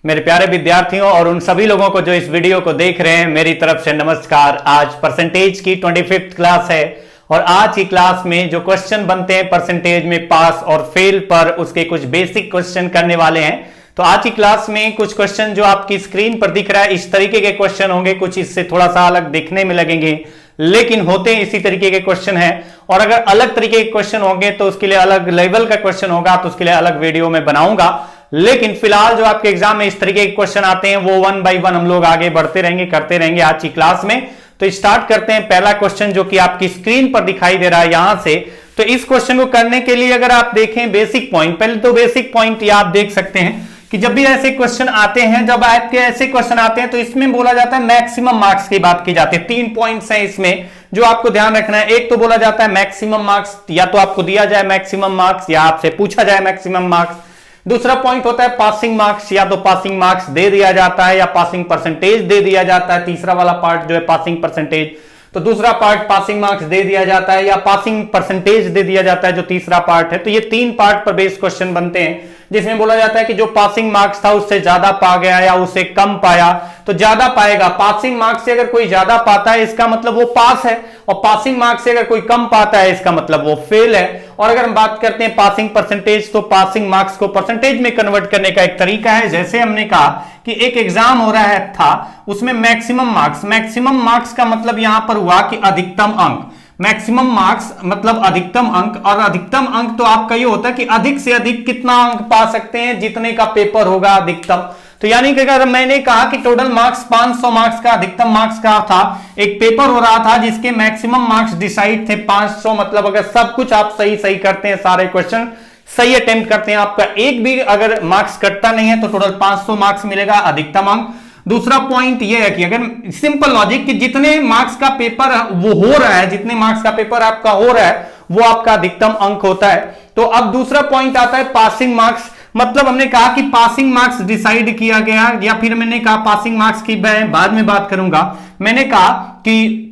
मेरे प्यारे विद्यार्थियों और उन सभी लोगों को जो इस वीडियो को देख रहे हैं, मेरी तरफ से नमस्कार। आज परसेंटेज की 25th क्लास है और आज की क्लास में जो क्वेश्चन बनते हैं परसेंटेज में पास और फेल पर, उसके कुछ बेसिक क्वेश्चन करने वाले हैं। तो आज की क्लास में कुछ क्वेश्चन जो आपकी स्क्रीन पर दिख रहा है इस तरीके के क्वेश्चन होंगे, कुछ इससे थोड़ा सा अलग दिखने में लगेंगे लेकिन होते हैं इसी तरीके के क्वेश्चन हैं। और अगर अलग तरीके के क्वेश्चन होंगे तो उसके लिए अलग लेवल का क्वेश्चन होगा, तो उसके लिए अलग वीडियो में बनाऊंगा। लेकिन फिलहाल जो आपके एग्जाम में इस तरीके के क्वेश्चन आते हैं वो 1 बाय 1 हम लोग आगे बढ़ते रहेंगे, करते रहेंगे आज की क्लास में। तो स्टार्ट करते हैं। पहला क्वेश्चन जो कि आपकी स्क्रीन पर दिखाई दे रहा है यहां से, तो इस क्वेश्चन को करने के लिए अगर आप देखें बेसिक पॉइंट, पहले तो बेसिक पॉइंट ये आप देख सकते हैं कि जब भी ऐसे क्वेश्चन आते हैं, जब आपके ऐसे क्वेश्चन आते हैं तो इसमें बोला जाता है मैक्सिमम मार्क्स की बात की जाती है। 3 पॉइंट्स हैं इसमें जो आपको ध्यान रखना है। एक तो बोला जाता है मैक्सिमम मार्क्स, या तो आपको दिया जाए मैक्सिमम मार्क्स या आपसे पूछा जाए मैक्सिमम मार्क्स। दूसरा पॉइंट होता है पासिंग मार्क्स, या तो पासिंग मार्क्स दे दिया जाता है या पासिंग परसेंटेज दे दिया जाता है। तीसरा वाला पार्ट जो है पासिंग परसेंटेज, तो दूसरा पार्ट पासिंग मार्क्स दे दिया जाता है या पासिंग परसेंटेज दे दिया जाता है जो तीसरा पार्ट है। तो ये 3 पार्ट पर बेस्ड क्वेश्चन बनते हैं जिसमें बोला जाता है कि जो पासिंग मार्क्स था उससे ज्यादा पा गया या उससे कम पाया तो ज्यादा पाएगा। पासिंग मार्क्स से अगर कोई ज्यादा पाता है इसका मतलब वो पास है, और पासिंग मार्क्स से अगर कोई कम पाता है इसका मतलब वो फेल है। और अगर हम बात करते हैं पासिंग परसेंटेज, तो पासिंग मार्क्स को परसेंटेज में कन्वर्ट करने का एक तरीका है। जैसे हमने कहा कि एक एग्जाम हो रहा है था, उसमें मैक्सिमम मार्क्स का मतलब यहां पर हुआ कि अधिकतम अंक। मैक्सिमम मार्क्स मतलब अधिकतम अंक, और अधिकतम अंक तो आपका ये होता है कि अधिक से अधिक कितना अंक पा सकते हैं, जितने का पेपर होगा अधिकतम। तो यानी कि अगर मैंने कहा कि टोटल मार्क्स 500 मार्क्स का, अधिकतम मार्क्स का था, एक पेपर हो रहा था जिसके मैक्सिमम मार्क्स डिसाइड थे 500, मतलब अगर सब कुछ आप सही करते हैं, सारे क्वेश्चन सही अटेम्प्ट करते हैं, आपका एक भी अगर मार्क्स कटता नहीं है तो टोटल 500 मार्क्स मिलेगा, अधिकतम अंक। दूसरा पॉइंट यह है कि अगर सिंपल लॉजिक कि जितने मार्क्स का पेपर वो हो रहा है, जितने मार्क्स का पेपर आपका हो रहा है वो आपका अधिकतम अंक होता है। तो अब दूसरा पॉइंट आता है पासिंग मार्क्स, मतलब हमने कहा कि पासिंग मार्क्स डिसाइड किया गया, या फिर मैंने कहा पासिंग मार्क्स की मैं बाद में बात करूंगा। मैंने कहा कि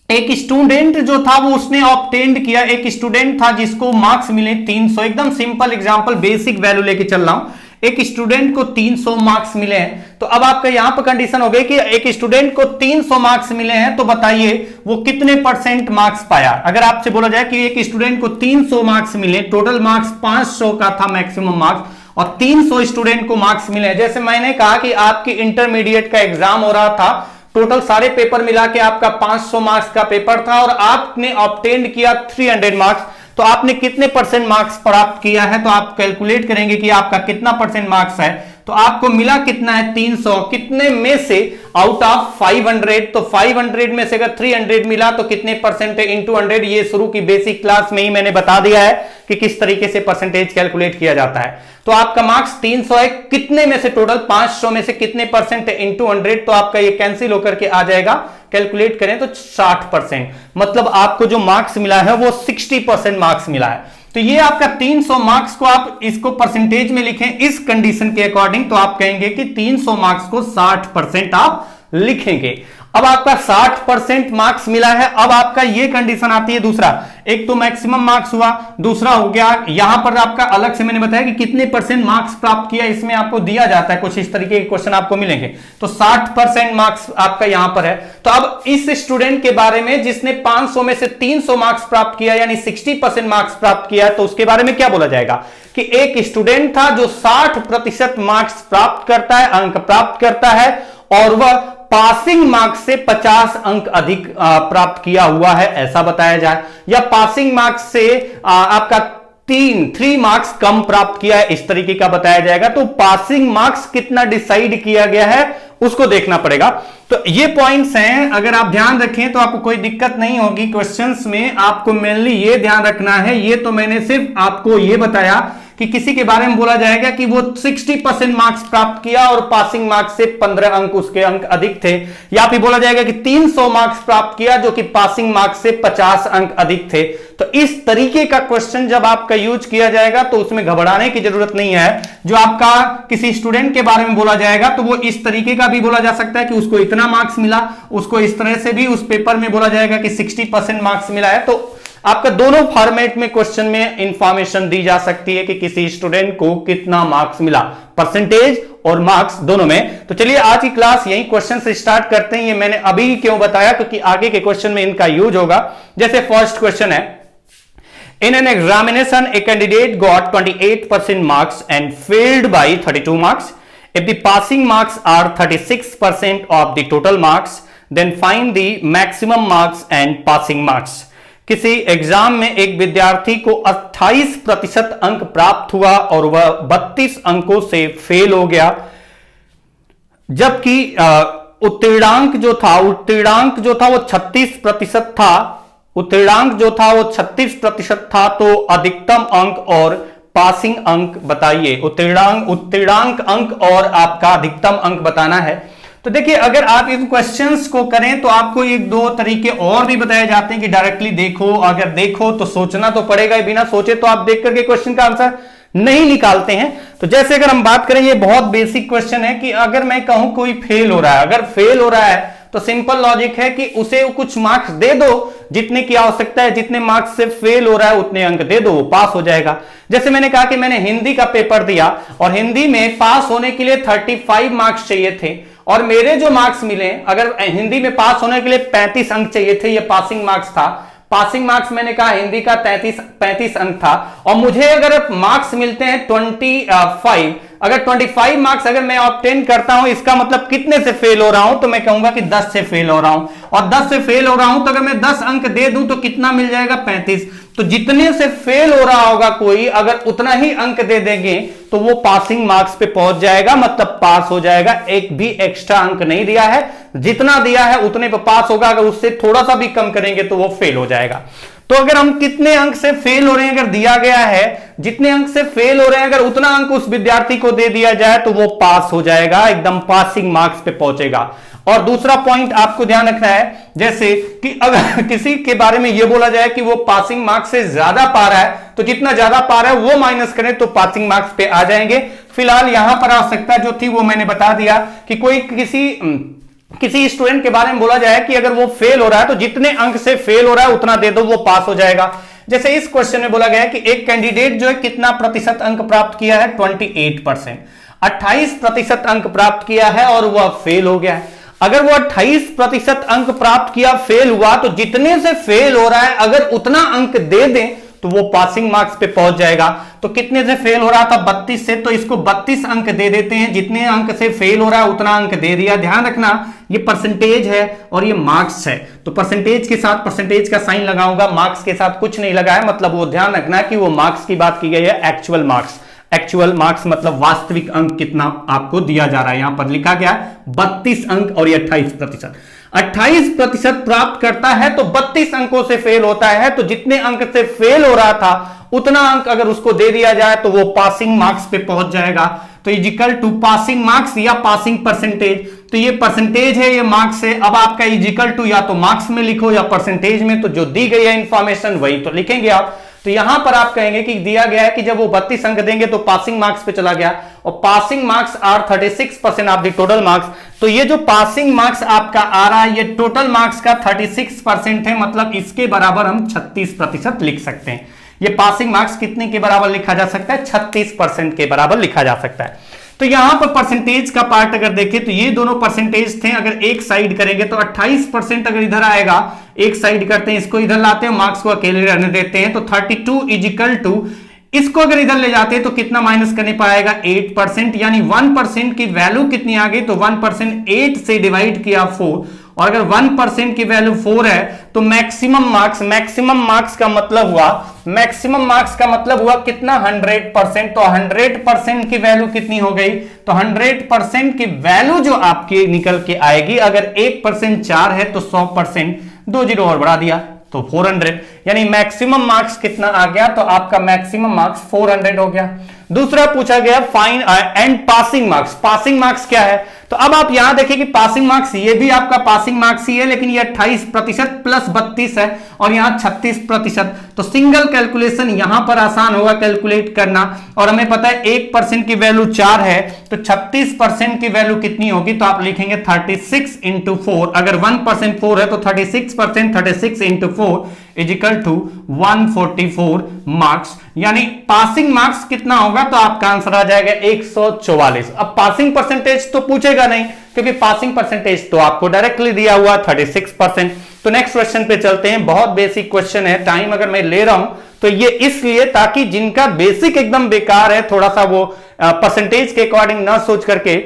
एक स्टूडेंट जो था वो उसने ऑब्टेन्ड किया, एक स्टूडेंट था जिसको मार्क्स मिले 300। एकदम सिंपल एग्जांपल, बेसिक वैल्यू लेके चल रहा हूं। एक स्टूडेंट को 300 मार्क्स मिले हैं, तो अब आपका यहां पर कंडीशन हो गई कि एक स्टूडेंट को 300 मार्क्स मिले हैं, तो बताइए वो कितने परसेंट मार्क्स पाया। अगर आपसे बोला जाए कि एक स्टूडेंट को 300 मार्क्स मिले, टोटल मार्क्स 500 का था मैक्सिमम मार्क्स, और 300 स्टूडेंट को मार्क्स मिले। जैसे मैंने कहा कि आपकी इंटरमीडिएट का एग्जाम हो रहा था, टोटल सारे पेपर मिला के आपका 500 मार्क्स का पेपर था और आपने ऑब्टेन्ड किया 300 मार्क्स, तो आपने कितने परसेंट मार्क्स प्राप्त किया है, तो आप कैलकुलेट करेंगे कि आपका कितना परसेंट मार्क्स है। तो आपको मिला कितना है 300, कितने में से आउट ऑफ 500, तो 500 में से अगर 300 मिला तो कितने परसेंट है इंटू 100। ये शुरू की बेसिक क्लास में ही मैंने बता दिया है कि किस तरीके से परसेंटेज कैलकुलेट किया जाता है। तो आपका मार्क्स 300 है, कितने में से टोटल 500 में से कितने परसेंट है इंटू 100, तो आपका ये कैंसिल होकर के आ जाएगा। कैलकुलेट करें तो 60%, मतलब आपको जो मार्क्स मिला है वो 60% मार्क्स मिला है। तो ये आपका 300 मार्क्स को आप इसको परसेंटेज में लिखें इस कंडीशन के अकॉर्डिंग, तो आप कहेंगे कि 300 मार्क्स को 60% आप लिखेंगे। अब आपका 60% मार्क्स मिला है। अब आपका ये कंडीशन आती है दूसरा, एक तो मैक्सिमम मार्क्स हुआ, दूसरा हो गया यहां पर आपका अलग से मैंने बताया कि कितने परसेंट मार्क्स प्राप्त किया, इसमें आपको दिया जाता है, कुछ इस तरीके के क्वेश्चन आपको मिलेंगे। तो 60% मार्क्स आपका यहां पर है। तो अब इस स्टूडेंट के बारे में जिसने 500 में से 300 मार्क्स प्राप्त किया, यानी 60% मार्क्स प्राप्त किया, तो उसके बारे में क्या बोला जाएगा कि एक स्टूडेंट था जो 60% मार्क्स प्राप्त करता है, अंक प्राप्त करता है, और वह पासिंग मार्क्स से 50 अंक अधिक प्राप्त किया हुआ है, ऐसा बताया जाए। या पासिंग मार्क्स से आपका 3 मार्क्स कम प्राप्त किया है, इस तरीके का बताया जाएगा। तो पासिंग मार्क्स कितना डिसाइड किया गया है उसको देखना पड़ेगा। तो ये पॉइंट्स हैं, अगर आप ध्यान रखें तो आपको कोई दिक्कत नहीं होगी क्वेश्चंस में। आपको मेनली ये ध्यान रखना है, ये तो मैंने सिर्फ आपको ये बताया कि किसी के बारे में बोला जाएगा कि वो 60% मार्क्स प्राप्त किया और पासिंग मार्क्स से 15 अंक उसके अंक अधिक थे, या फिर बोला जाएगा कि 300 मार्क्स प्राप्त किया जो कि पासिंग मार्क्स से 50 अंक अधिक थे। तो इस तरीके का क्वेश्चन जब आपका यूज किया जाएगा तो उसमें घबराने की जरूरत नहीं है। जो आपका किसी स्टूडेंट के बारे में बोला जाएगा तो वो इस तरीके का भी बोला जा सकता है कि उसको इतना मार्क्स मिला, उसको इस तरह से भी उस पेपर में बोला जाएगा कि 60% मार्क्स मिला है। तो आपका दोनों फॉर्मेट में क्वेश्चन में इंफॉर्मेशन दी जा सकती है कि किसी स्टूडेंट को कितना मार्क्स मिला, परसेंटेज और मार्क्स दोनों में। तो चलिए आज की क्लास यही क्वेश्चन से स्टार्ट करते हैं। ये मैंने अभी क्यों बताया, क्योंकि आगे के क्वेश्चन में इनका यूज होगा। जैसे फर्स्ट क्वेश्चन है, in an examination a candidate got 28% marks and failed by 32 marks. If the passing marks are 36% of the total marks then find the maximum marks and passing marks. किसी exam में एक विद्यार्थी को 28% अंक प्राप्त हुआ और वह 32 अंकों से फेल हो गया, जबकि उत्तीर्णांक जो था वो 36% था। उत्तीर्णांक जो था वो 36% था। तो अधिकतम अंक और पासिंग अंक बताइए। उत्तीर्णांक अंक और आपका अधिकतम अंक बताना है। तो देखिए, अगर आप इन क्वेश्चंस को करें तो आपको एक दो तरीके और भी बताए जाते हैं कि डायरेक्टली देखो, अगर देखो तो सोचना तो पड़ेगा, बिना सोचे तो आप देख करके क्वेश्चन का आंसर नहीं निकालते हैं। तो जैसे अगर हम बात करें, ये बहुत बेसिक क्वेश्चन है कि अगर मैं कहूं कोई फेल हो रहा है, अगर फेल हो रहा है तो सिंपल लॉजिक है कि उसे कुछ मार्क्स दे दो जितने की आवश्यकता है, जितने मार्क्स से फेल हो रहा है उतने अंक दे दो, वो पास हो जाएगा। जैसे मैंने कहा कि मैंने हिंदी का पेपर दिया और हिंदी में पास होने के लिए 35 मार्क्स चाहिए थे और मेरे जो मार्क्स मिले, अगर हिंदी में पास होने के लिए 35 अंक चाहिए थे, ये पासिंग मार्क्स था। पासिंग मार्क्स मैंने कहा हिंदी का 35 अंक था और मुझे अगर मार्क्स मिलते हैं 25, अगर 25 मार्क्स अगर मैं ऑब्टेन करता हूं, इसका मतलब कितने से फेल हो रहा हूं, तो मैं कहूंगा कि 10 से फेल हो रहा हूं। और 10 से फेल हो रहा हूं तो अगर मैं 10 अंक दे दूं तो कितना मिल जाएगा, 35। तो जितने से फेल हो रहा होगा कोई, अगर उतना ही अंक दे देंगे तो वो पासिंग मार्क्स पे पहुंच जाएगा, मतलब पास हो जाएगा। एक भी एक्स्ट्रा अंक नहीं दिया है, जितना दिया है उतने पे पास होगा। अगर उससे थोड़ा सा भी कम करेंगे तो वो फेल हो जाएगा। तो अगर हम कितने अंक से फेल हो रहे हैं अगर दिया गया है, जितने अंक से फेल हो रहे हैं अगर उतना अंक उस विद्यार्थी को दे दिया जाए तो वो पास हो जाएगा, एकदम पासिंग मार्क्स पे पहुंचेगा। और दूसरा पॉइंट आपको ध्यान रखना है, जैसे कि अगर किसी के बारे में यह बोला जाए कि वो पासिंग मार्क्स से ज्यादा पा रहा है, तो जितना ज्यादा पा रहा है वो माइनस करें तो पासिंग मार्क्स पे आ जाएंगे। फिलहाल यहां पर आवश्यकता जो थी वो मैंने बता दिया कि कोई किसी स्टूडेंट के बारे में बोला जाए कि अगर वो फेल हो रहा है तो जितने अंक से फेल हो रहा है उतना दे दो, वो पास हो जाएगा। जैसे इस क्वेश्चन में बोला गया है कि एक कैंडिडेट जो है कितना प्रतिशत अंक प्राप्त किया है, 28%, 28% अंक प्राप्त किया है और वह फेल हो गया है। अगर वो 28% अंक प्राप्त किया, फेल हुआ, तो जितने से फेल हो रहा है अगर उतना अंक दे दें तो वो पासिंग मार्क्स पे पहुंच जाएगा। तो कितने से फेल हो रहा था, 32 से, तो इसको 32 अंक दे देते हैं। जितने अंक से फेल हो रहा है उतना अंक दे दिया। ध्यान रखना, ये परसेंटेज है और ये मार्क्स है, तो परसेंटेज के साथ परसेंटेज का साइन लगाऊंगा, मार्क्स के साथ कुछ नहीं लगा है। मतलब वो ध्यान रखना कि वो मार्क्स की बात की गई है, एक्चुअल मार्क्स। एक्चुअल मार्क्स मतलब वास्तविक अंक कितना आपको दिया जा रहा है। यहां पर लिखा गया 32 अंक और ये 28%। 28% प्राप्त करता है तो 32 अंकों से फेल होता है। तो जितने अंक से फेल हो रहा था उतना अंक अगर उसको दे दिया जाए तो वो पासिंग मार्क्स पे पहुंच जाएगा। तो इजिकल टू पासिंग मार्क्स या पासिंग परसेंटेज। तो ये परसेंटेज है, ये मार्क्स है। अब आपका इजिकल टू या तो मार्क्स में लिखो या परसेंटेज में, तो जो दी गई है इंफॉर्मेशन वही तो लिखेंगे आप। तो यहां पर आप कहेंगे कि दिया गया है कि जब वो 32 अंक देंगे तो पासिंग मार्क्स पे चला गया और passing marks are 36% of the total marks. तो ये जो पासिंग मार्क्स आपका आ रहा है ये टोटल मार्क्स का 36% है, मतलब इसके बराबर हम 36% लिख सकते हैं। ये पासिंग मार्क्स कितने के बराबर लिखा जा सकता है, 36% के बराबर लिखा जा सकता है। तो यहां पर परसेंटेज का पार्ट अगर देखें तो ये दोनों परसेंटेज थे, अगर एक साइड करेंगे तो 28% अगर इधर आएगा, एक साइड करते हैं, इसको इधर लाते हैं, मार्क्स को अकेले रहने देते हैं, तो 32 इजिकल टू, इसको अगर इधर ले जाते हैं तो कितना माइनस करने पाएगा, 8%, यानी 1% की वैल्यू कितनी आ गई, तो 1% 8 से डिवाइड किया 4, और अगर 1% की वैल्यू 4 है तो मैक्सिमम मार्क्स का मतलब हुआ कितना, 100%। तो 100% की वैल्यू कितनी हो गई, तो 100% की वैल्यू जो आपकी निकल के आएगी, अगर 1% 4 है तो 100%, 2 जीरो और बढ़ा दिया तो 400, यानी मैक्सिमम मार्क्स कितना आ गया, तो आपका मैक्सिमम मार्क्स 400 हो गया। दूसरा पूछा गया fine and passing marks. Passing marks क्या है, तो अब आप यहां देखिए कि पासिंग मार्क्स ये भी आपका पासिंग मार्क्स ही है, लेकिन ये 28% प्लस 32 है और यहां 36%। तो सिंगल कैलकुलेशन यहां पर आसान होगा कैलकुलेट करना, और हमें पता है 1% की वैल्यू 4 है, तो 36% की वैल्यू कितनी होगी, तो आप लिखेंगे 36 इंटू 4। अगर 1% 4 है तो 36%, 36 into 4 is equal to 144 marks, यानी पासिंग मार्क्स कितना होगा, तो आपका आंसर आ जाएगा 144। अब पासिंग परसेंटेज तो पूछेगा नहीं, क्योंकि पासिंग परसेंटेज तो आपको डायरेक्टली दिया हुआ 36%। तो नेक्स्ट क्वेश्चन पे चलते हैं, बहुत बेसिक क्वेश्चन है, टाइम अगर मैं ले रहा हूं तो ये इसलिए ताकि जिनका बेसिक एकदम बेकार है, थोड़ा सा वो परसेंटेज के अकॉर्डिंग ना सोच करके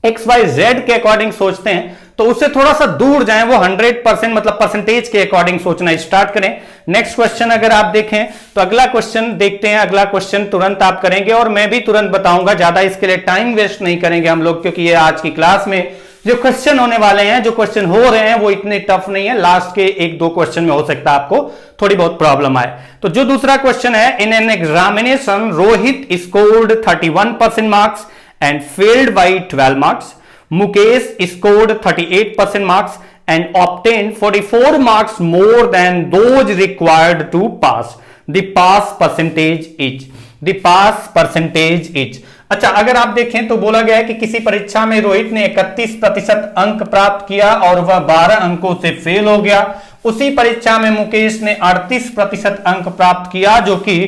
XYZ के अकॉर्डिंग सोचते हैं, तो उससे थोड़ा सा दूर जाएं, वो 100% मतलब परसेंटेज के अकॉर्डिंग सोचना स्टार्ट करें। नेक्स्ट क्वेश्चन अगर आप देखें तो अगला क्वेश्चन देखते हैं, अगला क्वेश्चन तुरंत आप करेंगे और मैं भी तुरंत बताऊंगा, ज्यादा इसके लिए टाइम वेस्ट नहीं करेंगे हम लोग, क्योंकि ये आज की क्लास में जो क्वेश्चन होने वाले हैं, जो क्वेश्चन हो रहे हैं वो इतने टफ नहीं है, लास्ट के 1-2 क्वेश्चन में हो सकता है आपको थोड़ी बहुत प्रॉब्लम आए। तो जो दूसरा क्वेश्चन है, in an examination Rohit scored 31% marks and failed by 12 marks. Mukesh scored 38% marks and obtained 44 marks more than those required to pass. The pass percentage is. The pass percentage is. अच्छा, अगर आप देखें तो बोला गया है कि किसी परीक्षा में रोहित ने 31% अंक प्राप्त किया और वह 12 अंकों से फेल हो गया। उसी परीक्षा में मुकेश ने 38% अंक प्राप्त किया, जो कि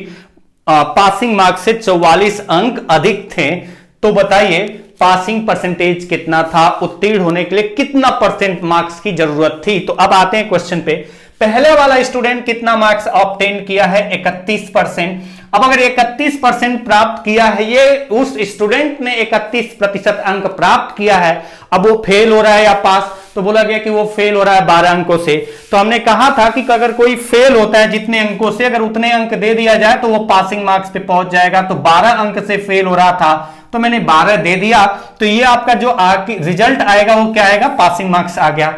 पासिंग मार्क्स से 44 अंक अधिक थे। तो बताइए पासिंग परसेंटेज कितना था, उत्तीर्ण होने के लिए कितना परसेंट मार्क्स की जरूरत थी। तो अब आते हैं क्वेश्चन पे। पहले वाला स्टूडेंट कितना मार्क्स ऑब्टेन किया है, 31%। अब अगर 31% प्राप्त किया है, ये उस स्टूडेंट ने 31% अंक प्राप्त किया है, अब वो फेल हो रहा है या पास, तो बोला गया कि वो फेल हो रहा है 12 अंकों से। तो हमने कहा था कि अगर कोई फेल होता है जितने अंकों से, अगर उतने अंक दे दिया जाए तो वो पासिंग मार्क्स पे पहुंच जाएगा। तो 12 अंक से फेल हो रहा था तो मैंने 12 दे दिया, तो ये आपका जो रिजल्ट आएगा वो क्या आएगा, पासिंग मार्क्स आ गया।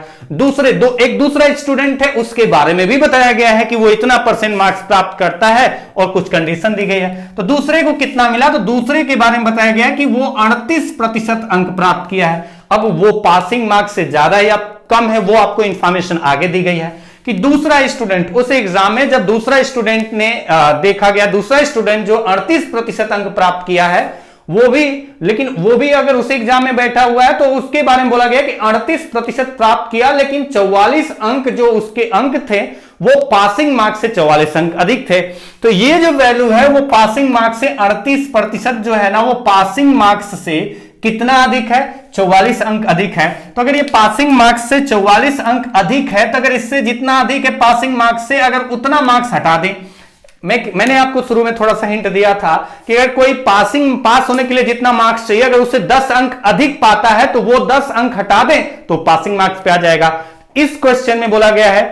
एक दूसरा स्टूडेंट है, उसके बारे में भी बताया गया है कि वो इतना परसेंट मार्क्स प्राप्त करता है और कुछ कंडीशन दी गई है। तो दूसरे को कितना मिला, तो दूसरे के बारे में बताया गया है कि वो 38% अंक प्राप्त किया है। अब वो पासिंग मार्क्स से ज्यादा या कम है, वो आपको इंफॉर्मेशन आगे दी गई है कि दूसरा स्टूडेंट उस एग्जाम में, जब दूसरा स्टूडेंट ने देखा गया, दूसरा स्टूडेंट जो 38% अंक प्राप्त किया है, वो भी अगर उस एग्जाम में बैठा हुआ है, तो उसके बारे में बोला गया कि 38% प्राप्त किया, लेकिन 44 अंक जो उसके अंक थे वो पासिंग मार्क्स से 44 अंक अधिक थे। तो ये जो वैल्यू है वो पासिंग मार्क्स से 38% जो है ना, वो पासिंग मार्क्स से कितना अधिक है, 44 अंक अधिक है। तो अगर ये पासिंग मार्क्स से 44 अंक अधिक है, तो अगर इससे जितना अधिक है पासिंग मार्क्स से, अगर उतना मार्क्स हटा दें, मैंने आपको शुरू में थोड़ा सा हिंट दिया था कि अगर कोई पास होने के लिए जितना मार्क्स चाहिए, अगर उससे 10 अंक अधिक पाता है तो वो 10 अंक हटा दें तो पासिंग मार्क्स पे आ जाएगा। इस क्वेश्चन में बोला गया है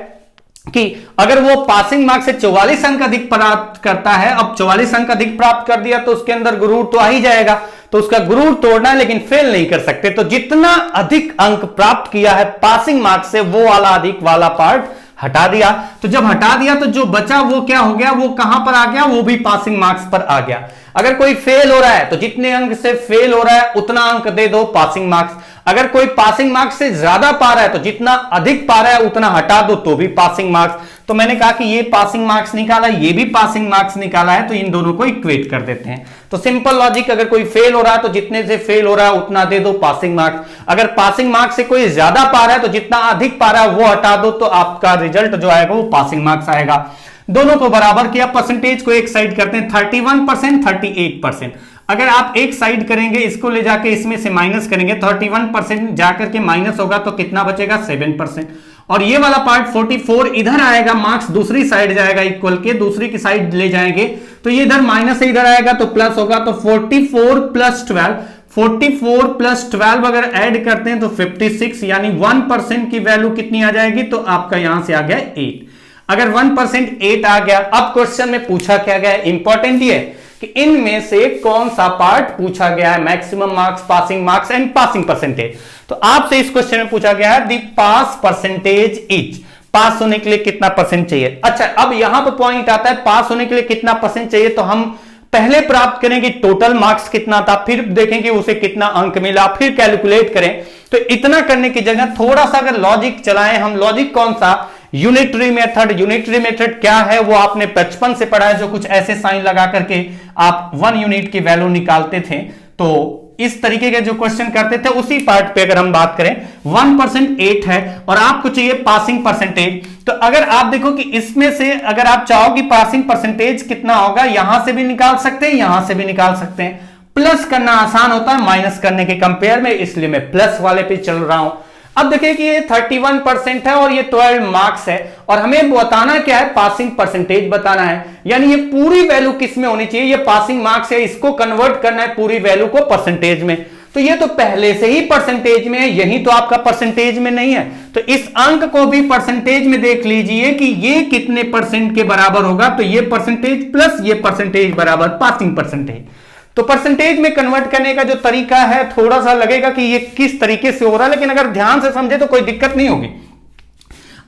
कि अगर वो पासिंग मार्क्स से 44 अंक अधिक प्राप्त करता है, अब 44 अंक अधिक प्राप्त कर दिया तो उसके अंदर गुरूर तो आ ही जाएगा, तो उसका गुरूर तोड़ना है, लेकिन फेल नहीं कर सकते। तो जितना अधिक अंक प्राप्त किया है पासिंग मार्क्स से, वो वाला अधिक वाला पार्ट हटा दिया। तो जब हटा दिया तो जो बचा वो क्या हो गया, वो कहां पर आ गया, वो भी पासिंग मार्क्स पर आ गया। अगर कोई फेल हो रहा है तो जितने अंक से फेल हो रहा है उतना अंक दे दो, पासिंग मार्क्स। अगर कोई पासिंग मार्क्स से ज्यादा पा रहा है तो जितना अधिक पा रहा है उतना हटा दो, तो भी पासिंग मार्क्स। तो मैंने कहा कि ये पासिंग मार्क्स निकाला, ये भी पासिंग मार्क्स निकाला है, तो इन दोनों को इक्वेट कर देते हैं। तो सिंपल लॉजिक, अगर कोई फेल हो रहा है तो जितने से फेल हो रहा है उतना दे दो, पासिंग मार्क्स। अगर पासिंग मार्क्स से कोई ज्यादा पा रहा है तो जितना अधिक पा रहा है वो हटा दो, तो आपका रिजल्ट जो आएगा वो पासिंग मार्क्स आएगा। दोनों को बराबर किया, परसेंटेज को एक साइड करते हैं, 31%, 38%। अगर आप एक साइड करेंगे, इसको ले जाके इसमें से माइनस करेंगे, 31% जाकर के माइनस होगा तो कितना बचेगा, 7%। और ये वाला पार्ट 44 इधर आएगा, मार्क्स दूसरी साइड जाएगा, इक्वल के दूसरी की साइड ले जाएंगे तो ये इधर माइनस से इधर आएगा तो प्लस होगा। तो 44 प्लस 12, 44 प्लस 12 अगर ऐड करते हैं तो 56, यानी 1% की वैल्यू कितनी आ जाएगी, तो आपका यहां से आ गया 8। अगर 1% 8 आ गया, अब क्वेश्चन में पूछा क्या गया, इंपॉर्टेंट ये कि इनमें से कौन सा पार्ट पूछा गया है, maximum marks, passing marks and passing percentage. तो आपसे इस क्वेश्चन में पूछा गया है द पास परसेंटेज इज, पास होने के लिए कितना परसेंट चाहिए। अच्छा, अब यहां पर पॉइंट आता है पास होने के लिए कितना परसेंट चाहिए, तो हम पहले प्राप्त करेंगे टोटल मार्क्स कितना था, फिर देखेंगे उसे कितना अंक मिला, फिर कैलकुलेट करें। तो इतना करने की जगह थोड़ा सा अगर लॉजिक चलाएं हम, लॉजिक कौन सा, यूनिटरी मेथड। यूनिटरी मेथड क्या है वो आपने बचपन से पढ़ा है, जो कुछ ऐसे साइन लगा करके आप 1 यूनिट की वैल्यू निकालते थे। तो इस तरीके के जो क्वेश्चन करते थे उसी पार्ट पे अगर हम बात करें, 1% 8 है और आपको चाहिए पासिंग परसेंटेज। तो अगर आप देखो कि इसमें से अगर आप चाहो कि पासिंग परसेंटेज कितना होगा, यहां से भी निकाल सकते हैं, यहां से भी निकाल सकते हैं। प्लस करना आसान होता है माइनस करने के कंपेयर में, इसलिए मैं प्लस वाले पे चल रहा हूं। अब देखिए कि ये 31% है और ये 12 मार्क्स है, और हमें बताना क्या है, पासिंग परसेंटेज बताना है। यानी ये पूरी वैल्यू किस में होनी चाहिए, ये पासिंग मार्क्स है, इसको कन्वर्ट करना है पूरी वैल्यू को परसेंटेज में। तो ये तो पहले से ही परसेंटेज में है, यही तो आपका परसेंटेज में नहीं है। तो इस अंक को भी परसेंटेज में देख लीजिए कि ये कितने परसेंट के बराबर होगा। तो ये परसेंटेज प्लस ये परसेंटेज बराबर पासिंग परसेंटेज। तो परसेंटेज में कन्वर्ट करने का जो तरीका है, थोड़ा सा लगेगा कि ये किस तरीके से हो रहा है, लेकिन अगर ध्यान से समझे तो कोई दिक्कत नहीं होगी।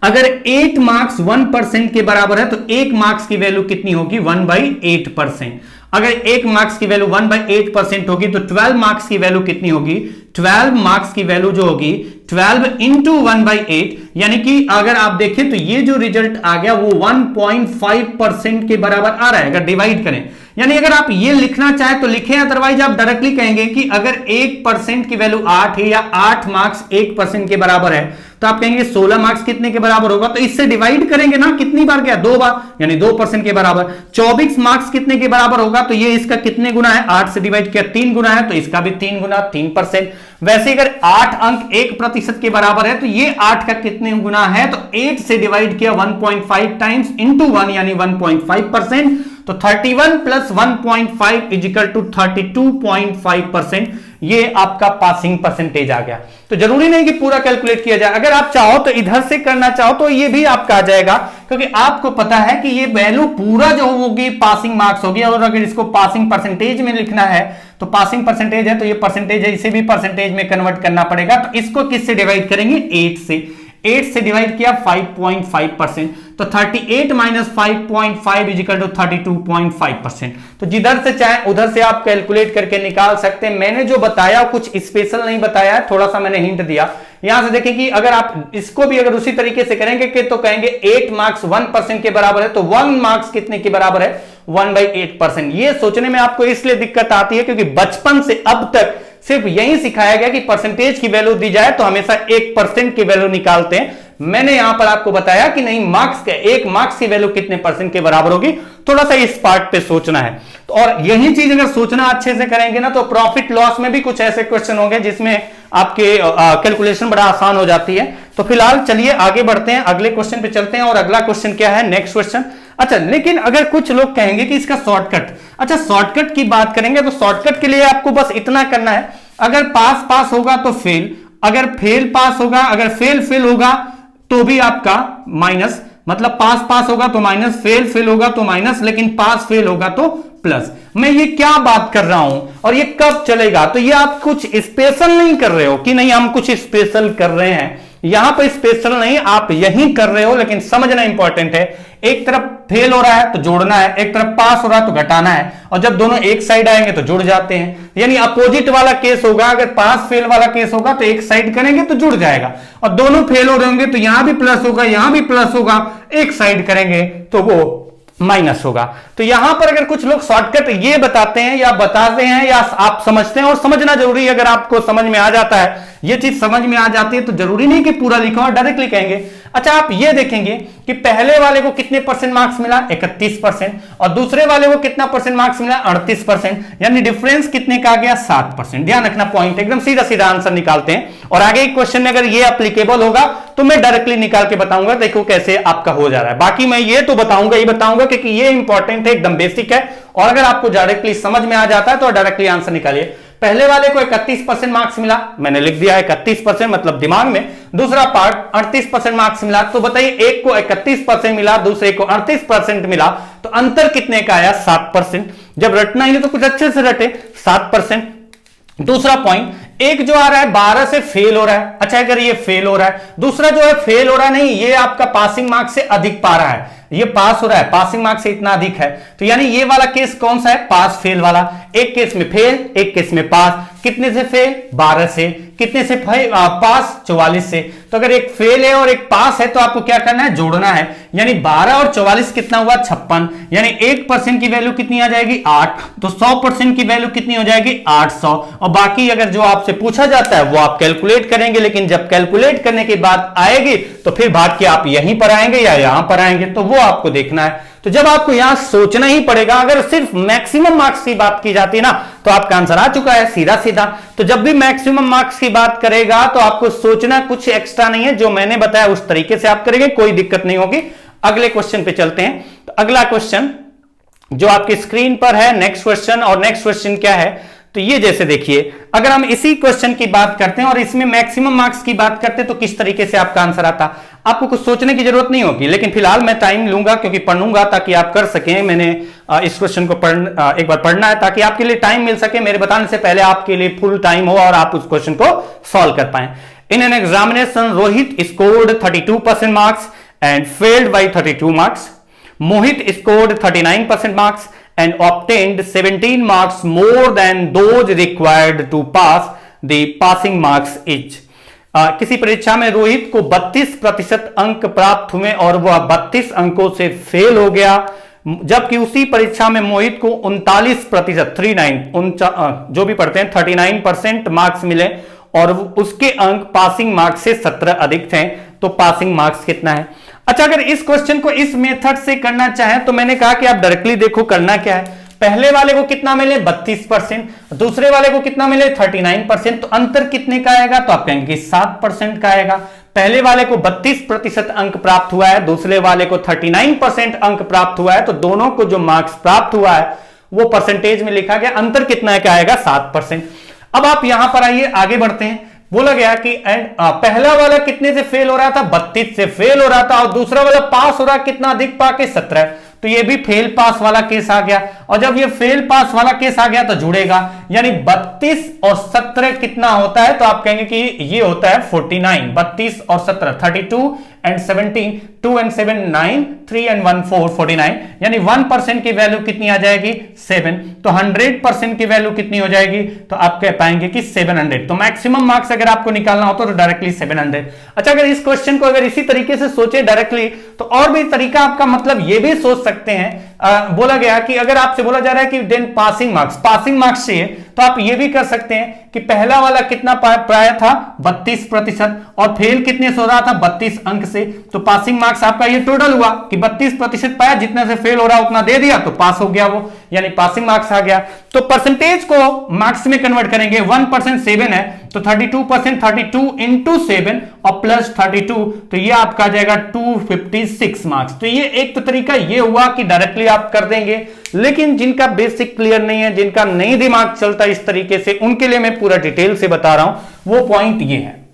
अगर 8 मार्क्स 1% के बराबर है तो 1 मार्क्स की वैल्यू कितनी होगी, 1/8%। अगर 1 मार्क्स की वैल्यू 1/8% होगी तो 12 मार्क्स की वैल्यू कितनी होगी, 12 मार्क्स की वैल्यू जो होगी 12 इंटू 1/8, यानी कि अगर आप देखें तो ये जो रिजल्ट आ गया वो 1.5% के बराबर आ रहा है अगर डिवाइड करें। यानी अगर आप ये लिखना चाहे तो लिखें, अदरवाइज आप डायरेक्टली कहेंगे कि अगर 1% की वैल्यू 8 है या 8 मार्क्स 1% के बराबर है तो आप कहेंगे 16 मार्क्स कितने के बराबर होगा, तो इससे डिवाइड करेंगे ना, कितनी बार गया, 2 बार, यानी 2% के बराबर। 24 मार्क्स कितने के बराबर होगा, तो ये इसका कितने गुना है, 8 से डिवाइड किया 3 गुना है, तो इसका भी 3 गुना 3%। वैसे अगर 8 अंक 1% के बराबर है तो ये 8 का कितने गुना है, तो 8 से डिवाइड किया 1.5 टाइम्स इंटू 1 यानी 1.5%। तो 31 प्लस 1.5 इजिकल टू 32.5%, ये आपका पासिंग परसेंटेज आ गया। तो जरूरी नहीं कि पूरा कैलकुलेट किया जाए, अगर आप चाहो तो इधर से करना चाहो तो ये भी आपका आ जाएगा, क्योंकि आपको पता है कि ये वैल्यू पूरा जो होगी पासिंग मार्क्स होगी। और अगर इसको पासिंग परसेंटेज में लिखना है तो पासिंग परसेंटेज है तो ये परसेंटेज है, इसे भी परसेंटेज में कन्वर्ट करना पड़ेगा। तो इसको किससे डिवाइड करेंगे, 8 से। 8 से डिवाइड किया 5.5%, तो 38 माइनस 5.5 इजिकल टू 32.5%। तो जिधर से चाहे उधर से आप कैलकुलेट करके निकाल सकते हैं। मैंने जो बताया कुछ स्पेशल नहीं बताया है, थोड़ा सा मैंने हिंट दिया। यहां से देखें कि अगर आप इसको भी अगर उसी तरीके से करेंगे कि तो कहेंगे 8 मार्क्स 1% के बराबर है, तो 1 मार्क्स कितने के बराबर है, 1/8%। ये सोचने में आपको इसलिए दिक्कत आती है क्योंकि बचपन से अब तक सिर्फ यही सिखाया गया कि परसेंटेज की वैल्यू दी जाए तो हमेशा 1% की वैल्यू निकालते हैं। मैंने यहां पर आपको बताया कि नहीं, मार्क्स के 1 मार्क्स की वैल्यू कितने परसेंट के बराबर होगी, थोड़ा सा इस पार्ट पे सोचना है। तो और यही चीज अगर सोचना अच्छे से करेंगे ना तो प्रॉफिट लॉस में भी कुछ ऐसे क्वेश्चन होंगे जिसमें आपके कैलकुलेशन बड़ा आसान हो जाती है। तो फिलहाल चलिए आगे बढ़ते हैं, अगले क्वेश्चन पे चलते हैं। और अगला क्वेश्चन क्या है, नेक्स्ट क्वेश्चन। अच्छा, लेकिन अगर कुछ लोग कहेंगे कि इसका शॉर्टकट, अच्छा शॉर्टकट की बात करेंगे तो शॉर्टकट के लिए आपको बस इतना करना है, अगर पास पास होगा तो फेल, अगर फेल पास होगा, अगर फेल फेल होगा तो भी आपका माइनस, मतलब पास पास होगा तो माइनस, फेल फेल होगा तो माइनस, लेकिन पास फेल होगा तो प्लस। मैं ये क्या बात कर रहा हूं और ये कब चलेगा, तो ये आप कुछ स्पेशल नहीं कर रहे हो कि नहीं हम कुछ स्पेशल कर रहे हैं, यहां पर स्पेशल नहीं, आप यही कर रहे हो, लेकिन समझना इंपॉर्टेंट है। एक तरफ फेल हो रहा है तो जोड़ना है, एक तरफ पास हो रहा है तो घटाना है, और जब दोनों एक साइड आएंगे तो जुड़ जाते हैं। यानी अपोजिट वाला केस होगा, अगर पास फेल वाला केस होगा तो एक साइड करेंगे तो जुड़ जाएगा, और दोनों फेल हो रहे होंगे तो यहां भी प्लस होगा यहां भी प्लस होगा, एक साइड करेंगे तो वो माइनस होगा। तो यहां पर अगर कुछ लोग शॉर्टकट ये बताते हैं या बताते हैं या आप समझते हैं, और समझना जरूरी है, अगर आपको समझ में आ जाता है, ये चीज समझ में आ जाती है तो जरूरी नहीं कि पूरा लिखो और डायरेक्टली कहेंगे। अच्छा, आप ये देखेंगे कि पहले वाले को कितने परसेंट मार्क्स मिला, 31%, और दूसरे वाले को कितना परसेंट मार्क्स मिला, 38%, यानी डिफरेंस कितने का आ गया, 7%। ध्यान रखना, पॉइंट एकदम सीधा सीधा आंसर निकालते हैं। और आगे एक क्वेश्चन में अगर ये एप्लीकेबल होगा तो मैं डायरेक्टली निकाल के बताऊंगा, देखो कैसे आपका हो जा रहा है। बाकी मैं ये तो बताऊंगा ही बताऊंगा क्योंकि ये इंपॉर्टेंट है, एकदम बेसिक है, और अगर आपको डायरेक्टली समझ में आ जाता है तो डायरेक्टली आंसर निकालिए। पहले वाले को 31% मार्क्स मिला, मैंने लिख दिया 31% मतलब दिमाग में। दूसरा पार्ट 38% मार्क्स मिला, तो बताइए एक को 31% मिला, दूसरे को 38% मिला, तो अंतर कितने का आया, 7%। जब रटना ही तो कुछ अच्छे से रटे, 7%। दूसरा पॉइंट, एक जो आ रहा है 12 से फेल हो रहा है, अच्छा अगर ये फेल हो रहा है, दूसरा जो है फेल हो रहा नहीं, ये आपका पासिंग मार्क्स से अधिक पा रहा है, ये पास हो रहा है, पासिंग मार्क्स से इतना अधिक है, तो यानी ये वाला केस कौन सा है, पास फेल वाला। एक केस में फेल, एक केस में पास। कितने से फेल, 12 से। कितने से पास, 44 से। तो अगर एक फेल है और एक पास है तो आपको क्या करना है, जोड़ना है, यानी 12 और 44 कितना हुआ, 56, यानी 1% की वैल्यू कितनी आ जाएगी, 8, तो 100% की वैल्यू कितनी हो जाएगी, 800। और बाकी अगर जो आप आपसे पूछा जाता है वो आप कैलकुलेट करेंगे, लेकिन जब कैलकुलेट करने की बात आएगी तो फिर भाग के आप यहीं पर आएंगे या यहां पर आएंगे, तो वो आपको देखना है। तो जब आपको यहां सोचना ही पड़ेगा, अगर सिर्फ मैक्सिमम मार्क्स की बात की जाती ना तो आपका आंसर आ चुका है सीधा सीधा। तो जब भी मैक्सिमम मार्क्स की बात करेगा तो आपको सोचना कुछ एक्स्ट्रा नहीं है, जो मैंने बताया उस तरीके से आप करेंगे, कोई दिक्कत नहीं होगी। अगले क्वेश्चन पे चलते हैं। तो अगला क्वेश्चन जो आपकी स्क्रीन पर है, नेक्स्ट क्वेश्चन, और नेक्स्ट क्वेश्चन क्या है तो ये जैसे देखिए, अगर हम इसी क्वेश्चन की बात करते हैं और इसमें मैक्सिमम मार्क्स की बात करते हैं तो किस तरीके से आपका आंसर आता। आपको कुछ सोचने की जरूरत नहीं होगी, लेकिन फिलहाल मैं टाइम लूंगा क्योंकि पढ़ूंगा ताकि आप कर सकें। मैंने इस क्वेश्चन को एक बार पढ़ना है ताकि आपके लिए टाइम मिल सके, मेरे बताने से पहले आपके लिए फुल टाइम हो और आप उस क्वेश्चन को सॉल्व कर पाए। इन an examination Rohit scored 32% marks and failed by 32 marks. Mohit scored 39% marks and obtained 17 marks more than those required to pass. The passing marks each. किसी परीक्षा में रोहित को 32% अंक प्राप्त हुए और वह 32 अंकों से फेल हो गया, जबकि उसी परीक्षा में मोहित को 39% 39 जो भी पढ़ते हैं 39% मार्क्स मिले और उसके अंक पासिंग मार्क्स से 17 अधिक थे। तो पासिंग मार्क्स कितना है? अच्छा, अगर इस क्वेश्चन को इस मेथड से करना चाहें तो मैंने कहा कि आप डायरेक्टली देखो करना क्या है। पहले वाले को कितना मिले 32%, दूसरे वाले को कितना मिले 39%, तो अंतर कितने का आएगा? तो आप कहेंगे कि 7% का आएगा। पहले वाले को 32% अंक प्राप्त हुआ है, दूसरे वाले को 39% अंक प्राप्त हुआ है, तो दोनों को जो मार्क्स प्राप्त हुआ है वो परसेंटेज में लिखा गया, अंतर कितना का आएगा 7%। अब आप यहां पर आइए, आगे बढ़ते हैं। बोला गया कि पहला वाला कितने से फेल हो रहा था? 32 से फेल हो रहा था, और दूसरा वाला पास हो रहा कितना अधिक पाके 17, तो ये भी फेल पास वाला केस आ गया। और जब ये फेल पास वाला केस आ गया तो जुड़ेगा, यानी 32 और 17 कितना होता है? तो आप कहेंगे कि ये होता है 49। 32 और 17 32 एंड 17, 2 एंड 7 9, 3 एंड 1 4, 49, यानी 1% की वैल्यू कितनी आ जाएगी? 7। तो 100% की वैल्यू कितनी हो जाएगी? तो आप कह पाएंगे कि 700। तो मैक्सिमम मार्क्स अगर आपको निकालना हो तो डायरेक्टली 700। अच्छा, अगर इस क्वेश्चन को अगर इसी तरीके से सोचे डायरेक्टली, तो और भी तरीका आपका मतलब ये भी सोच सकते हैं। बोला गया कि अगर आपसे बोला जा रहा है कि देन पासिंग मार्क्स चाहिए, तो आप ये भी कर सकते हैं कि पहला वाला कितना पाया था 32% और फेल कितने से हो रहा था 32 अंक से, तो पासिंग मार्क्स आपका ये टोटल हुआ कि 32% पाया, जितने से फेल हो रहा उतना दे दिया तो पास हो गया वो, यानी पासिंग मार्क्स आ गया। तो परसेंटेज को मार्क्स में कन्वर्ट करेंगे, 1% 7 है तो 32% 32 इंटू 7 और प्लस 32, तो ये आपका आ जाएगा 256 मार्क्स। तो ये एक तो तरीका ये हुआ कि डायरेक्टली आप कर देंगे, लेकिन जिनका बेसिक क्लियर नहीं है, जिनका नहीं दिमाग चलता इस तरीके से, उनके लिए मैं पूरा डिटेल से बता रहा हूं। वो पॉइंट ये है,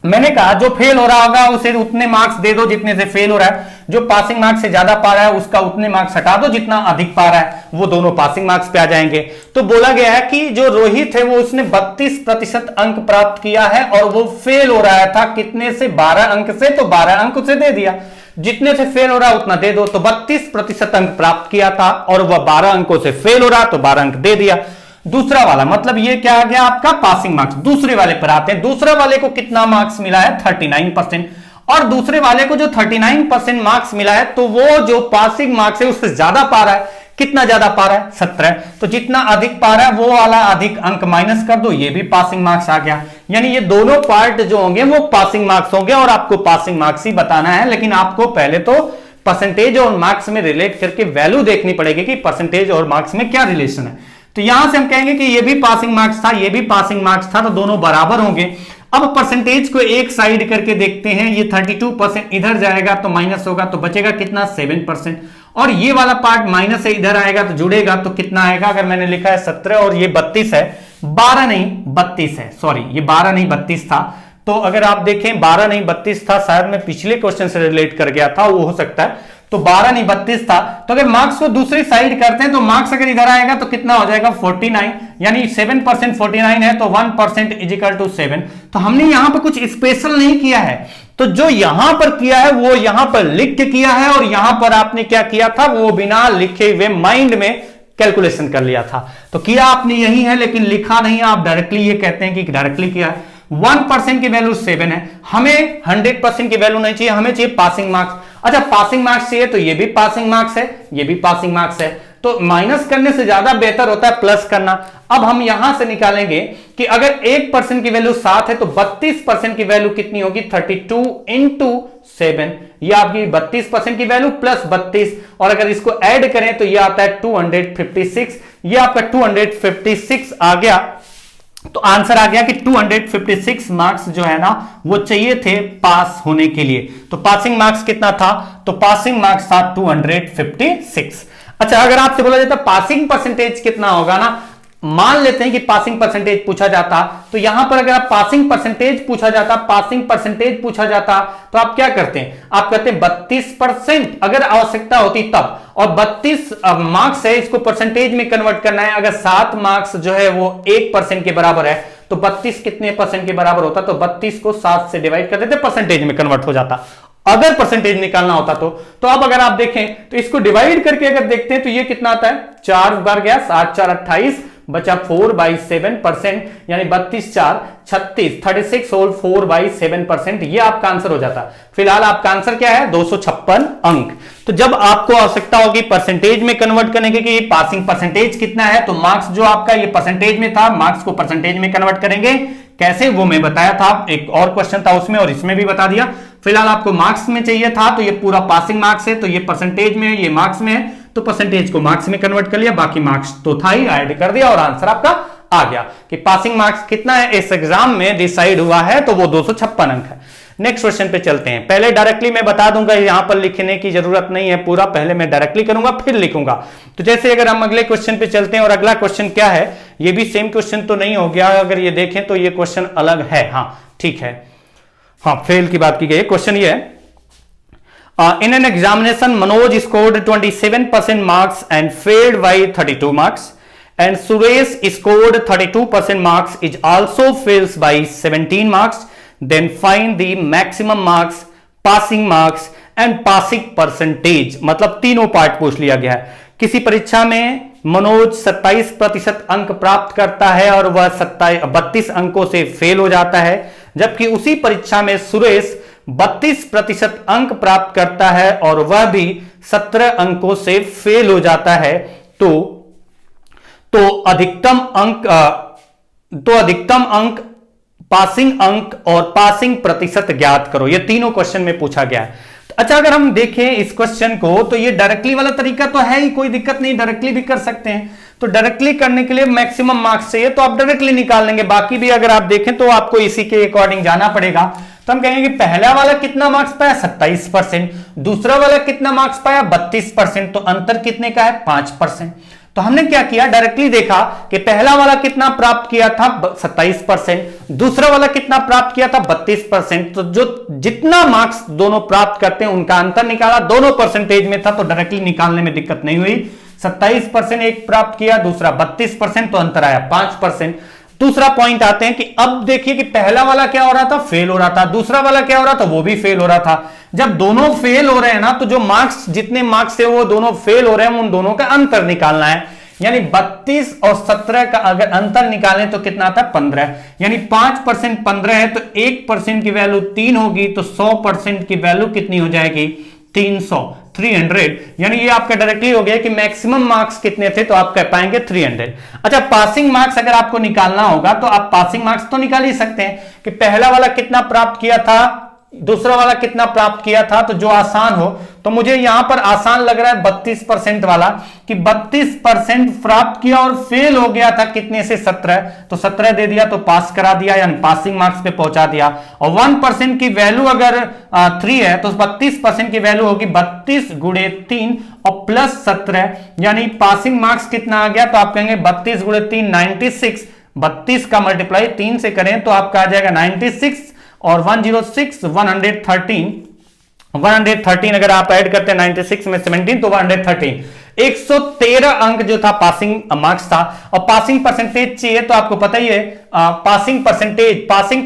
मैंने कहा जो फेल हो रहा होगा उसे उतने मार्क्स दे दो जितने से फेल हो रहा है, जो पासिंग मार्क्स से ज्यादा पा रहा है उसका उतने मार्क्स हटा दो जितना अधिक पा रहा है, वो दोनों पासिंग मार्क्स पे आ जाएंगे। तो बोला गया है कि जो रोहित है वो उसने 32% अंक प्राप्त किया है और वो फेल हो रहा था कितने से? 12 अंक से, तो 12 अंक उसे दे दिया, जितने से फेल हो रहा उतना दे दो। तो 32% अंक प्राप्त किया था और वह 12 अंकों से फेल हो रहा, तो 12 अंक दे दिया। दूसरा वाला मतलब ये क्या आ गया आपका पासिंग मार्क्स। दूसरे वाले पर आते हैं, दूसरे वाले को कितना मार्क्स मिला है 39%, और दूसरे वाले को जो 39% मार्क्स मिला है तो वो जो पासिंग मार्क्स है उससे ज्यादा पा रहा है। कितना ज्यादा पा रहा है? 17। तो जितना अधिक पा रहा है वो वाला अधिक अंक माइनस कर दो, ये भी पासिंग मार्क्स आ गया। यानी ये दोनों पार्ट जो होंगे वो पासिंग मार्क्स होंगे और आपको पासिंग मार्क्स ही बताना है, लेकिन आपको पहले तो परसेंटेज और मार्क्स में रिलेट करके वैल्यू देखनी पड़ेगी कि परसेंटेज और मार्क्स में क्या रिलेशन है। तो यहां से हम कहेंगे कि ये भी पासिंग मार्क्स था, ये भी पासिंग मार्क्स था, तो दोनों बराबर होंगे। अब परसेंटेज को एक साइड करके देखते हैं, ये 32% इधर जाएगा तो माइनस होगा, तो बचेगा कितना 7%, और ये वाला पार्ट माइनस से इधर आएगा तो जुड़ेगा, तो कितना आएगा? अगर मैंने लिखा है 17 और ये 32 है, 12 नहीं 32 है, सॉरी ये 12 नहीं 32 था। तो अगर आप देखें 12 नहीं 32 था, शायद मैं पिछले क्वेश्चन से रिलेट कर गया था, वो हो सकता है। तो 12 नहीं 32 था, तो अगर मार्क्स को दूसरी साइड करते हैं तो मार्क्स अगर इधर आएगा तो कितना हो जाएगा 49, यानी 7% 49 है तो 1% इज इक्वल टू 7। तो हमने यहां पर कुछ स्पेशल नहीं किया है, तो जो यहां पर किया है वो यहां पर लिख के किया है, और यहां पर आपने क्या किया था वो बिना लिखे हुए माइंड में कैलकुलेशन कर लिया था। तो किया आपने यही है, लेकिन लिखा नहीं, आप डायरेक्टली ये कहते हैं कि डायरेक्टली किया है। 1% की वैल्यू 7 है, हमें 100% की वैल्यू नहीं चाहिए, हमें चाहिए पासिंग मार्क्स। अच्छा, पासिंग मार्क्स चाहिए तो ये भी पासिंग मार्क्स है, ये भी पासिंग मार्क्स है, तो माइनस करने से ज्यादा बेहतर होता है प्लस करना। अब हम यहां से निकालेंगे कि अगर 1% की वैल्यू 7 है तो 32% की वैल्यू कितनी होगी, 32 इंटू 7, ये आपकी 32% की वैल्यू प्लस 32, और अगर इसको ऐड करें तो ये आता है 256, ये आपका 256 आ गया। तो आंसर आ गया कि 256 मार्क्स जो है ना वो चाहिए थे पास होने के लिए। तो पासिंग मार्क्स कितना था, तो पासिंग मार्क्स था 256। अच्छा, अगर आपसे बोला जाता पासिंग परसेंटेज कितना होगा ना, मान लेते हैं कि पासिंग परसेंटेज पूछा जाता, तो यहां पर अगर आप पासिंग परसेंटेज पूछा जाता तो आप क्या करते हैं, आप कहते हैं 32% अगर आवश्यकता होती तब, और 32 मार्क्स है, इसको परसेंटेज में कन्वर्ट करना है। अगर 7 मार्क्स जो है वो 1% के बराबर है तो 32 कितने परसेंट के बराबर होता, तो 32 को 7 से डिवाइड कर देते, परसेंटेज में कन्वर्ट हो जाता अगर परसेंटेज निकालना होता तो अब अगर आप देखें तो इसको डिवाइड करके अगर देखते हैं तो ये कितना आता है, 4 बार गया, 7 4 28, बचा 4/7%, यानी 32 4 36, 36 होल 4/7%, ये आपका आंसर हो जाता। फिलहाल आपका आंसर क्या है, 256 अंक। तो जब आपको आवश्यकता होगी परसेंटेज में कन्वर्ट करने की कि पासिंग परसेंटेज कितना है, तो मार्क्स जो आपका ये परसेंटेज में था, मार्क्स को परसेंटेज में कन्वर्ट करेंगे, कैसे वो मैं बताया था, एक और क्वेश्चन था उसमें और इसमें भी बता दिया। फिलहाल आपको मार्क्स में चाहिए था तो ये पूरा पासिंग मार्क्स है, तो ये परसेंटेज में, ये मार्क्स में है, तो परसेंटेज को मार्क्स में कन्वर्ट कर लिया, बाकी मार्क्स तो था ही, ऐड कर दिया और आंसर आपका आ गया कि पासिंग मार्क्स कितना है इस एग्जाम में डिसाइड हुआ है, तो वो 256 अंक है। नेक्स्ट क्वेश्चन पे चलते हैं। पहले डायरेक्टली मैं बता दूंगा, यहां पर लिखने की जरूरत नहीं है पूरा, पहले मैं डायरेक्टली करूंगा फिर लिखूंगा। तो जैसे अगर हम अगले क्वेश्चन पे चलते हैं, और अगला क्वेश्चन क्या है, ये भी सेम क्वेश्चन तो नहीं हो गया, अगर ये देखें तो ये क्वेश्चन अलग है, हाँ ठीक है, हाँ फेल की बात की गई। क्वेश्चन ये है, in an examination Manoj scored 27% marks and failed by 32 marks, and Suresh scored 32% marks is also fails by 17 marks, then find the maximum marks, passing marks and passing percentage। मतलब तीनों part पूछ लिया गया है। किसी परीक्षा में मनोज 27% अंक प्राप्त करता है और वह 32 अंकों से फेल हो जाता है, जबकि उसी परीक्षा में सुरेश 32% अंक प्राप्त करता है और वह भी 17 अंकों से फेल हो जाता है। तो अधिकतम अंक, पासिंग अंक और पासिंग प्रतिशत ज्ञात करो। ये तीनों क्वेश्चन में पूछा गया है। अच्छा, अगर हम देखें इस क्वेश्चन को तो ये डायरेक्टली वाला तरीका तो है ही, कोई दिक्कत नहीं, डायरेक्टली भी कर सकते हैं। तो डायरेक्टली करने के लिए मैक्सिमम मार्क्स चाहिए तो आप डायरेक्टली निकाल लेंगे, बाकी भी अगर आप देखें तो आपको इसी के अकॉर्डिंग जाना पड़ेगा। तो हम कहेंगे कि पहला वाला कितना मार्क्स पाया, 27%, दूसरा वाला कितना मार्क्स पाया, 32%, तो अंतर कितने का है, 5%। तो हमने क्या किया, डायरेक्टली देखा कि पहला वाला कितना प्राप्त किया था, 27%, दूसरा वाला कितना प्राप्त किया था, 32%। तो जो जितना मार्क्स दोनों प्राप्त करते हैं उनका अंतर निकाला, दोनों परसेंटेज में था तो डायरेक्टली निकालने में दिक्कत नहीं हुई। 27% एक प्राप्त किया, दूसरा 32%, तो अंतर आया 5%। दूसरा पॉइंट आते हैं कि अब देखिए कि पहला वाला क्या हो रहा था, फेल हो रहा था, दूसरा वाला क्या हो रहा था, वो भी फेल हो रहा था। जब दोनों फेल हो रहे हैं ना, तो जो मार्क्स, जितने मार्क्स है वो दोनों फेल हो रहे हैं, उन दोनों का अंतर निकालना है। यानी 32 और 17 का अगर अंतर निकालें तो कितना आता है, 15। यानी 5% 15 है तो 1% की वैल्यू 3 होगी, तो 100% की वैल्यू कितनी हो जाएगी, 300। यानी ये आपका डायरेक्टली हो गया कि मैक्सिमम मार्क्स कितने थे, तो आप कह पाएंगे 300। अच्छा, पासिंग मार्क्स अगर आपको निकालना होगा तो आप पासिंग मार्क्स तो निकाल ही सकते हैं कि पहला वाला कितना प्राप्त किया था, दूसरा वाला कितना प्राप्त किया था। तो जो आसान हो, तो मुझे यहां पर आसान लग रहा है 32% वाला, कि 32% प्राप्त किया और फेल हो गया था कितने से, 17, तो 17 दे दिया तो पास करा दिया, यानी पासिंग मार्क्स पे पहुंचा दिया। और 1% की वैल्यू अगर 3 है तो 32% की वैल्यू होगी 32 गुणे 3 और प्लस 17, यानी पासिंग मार्क्स कितना आ गया, तो आप कहेंगे 32 गुणे 3 96, 32 का मल्टीप्लाई 3 से करें तो आपका आ जाएगा 96 और 106 113 अगर आप ऐड करते हैं 96 में 17 तो 113, 113 अंक जो था पासिंग मार्क्स था। और पासिंग परसेंटेज चाहिए तो आपको पता ही है, पासिंग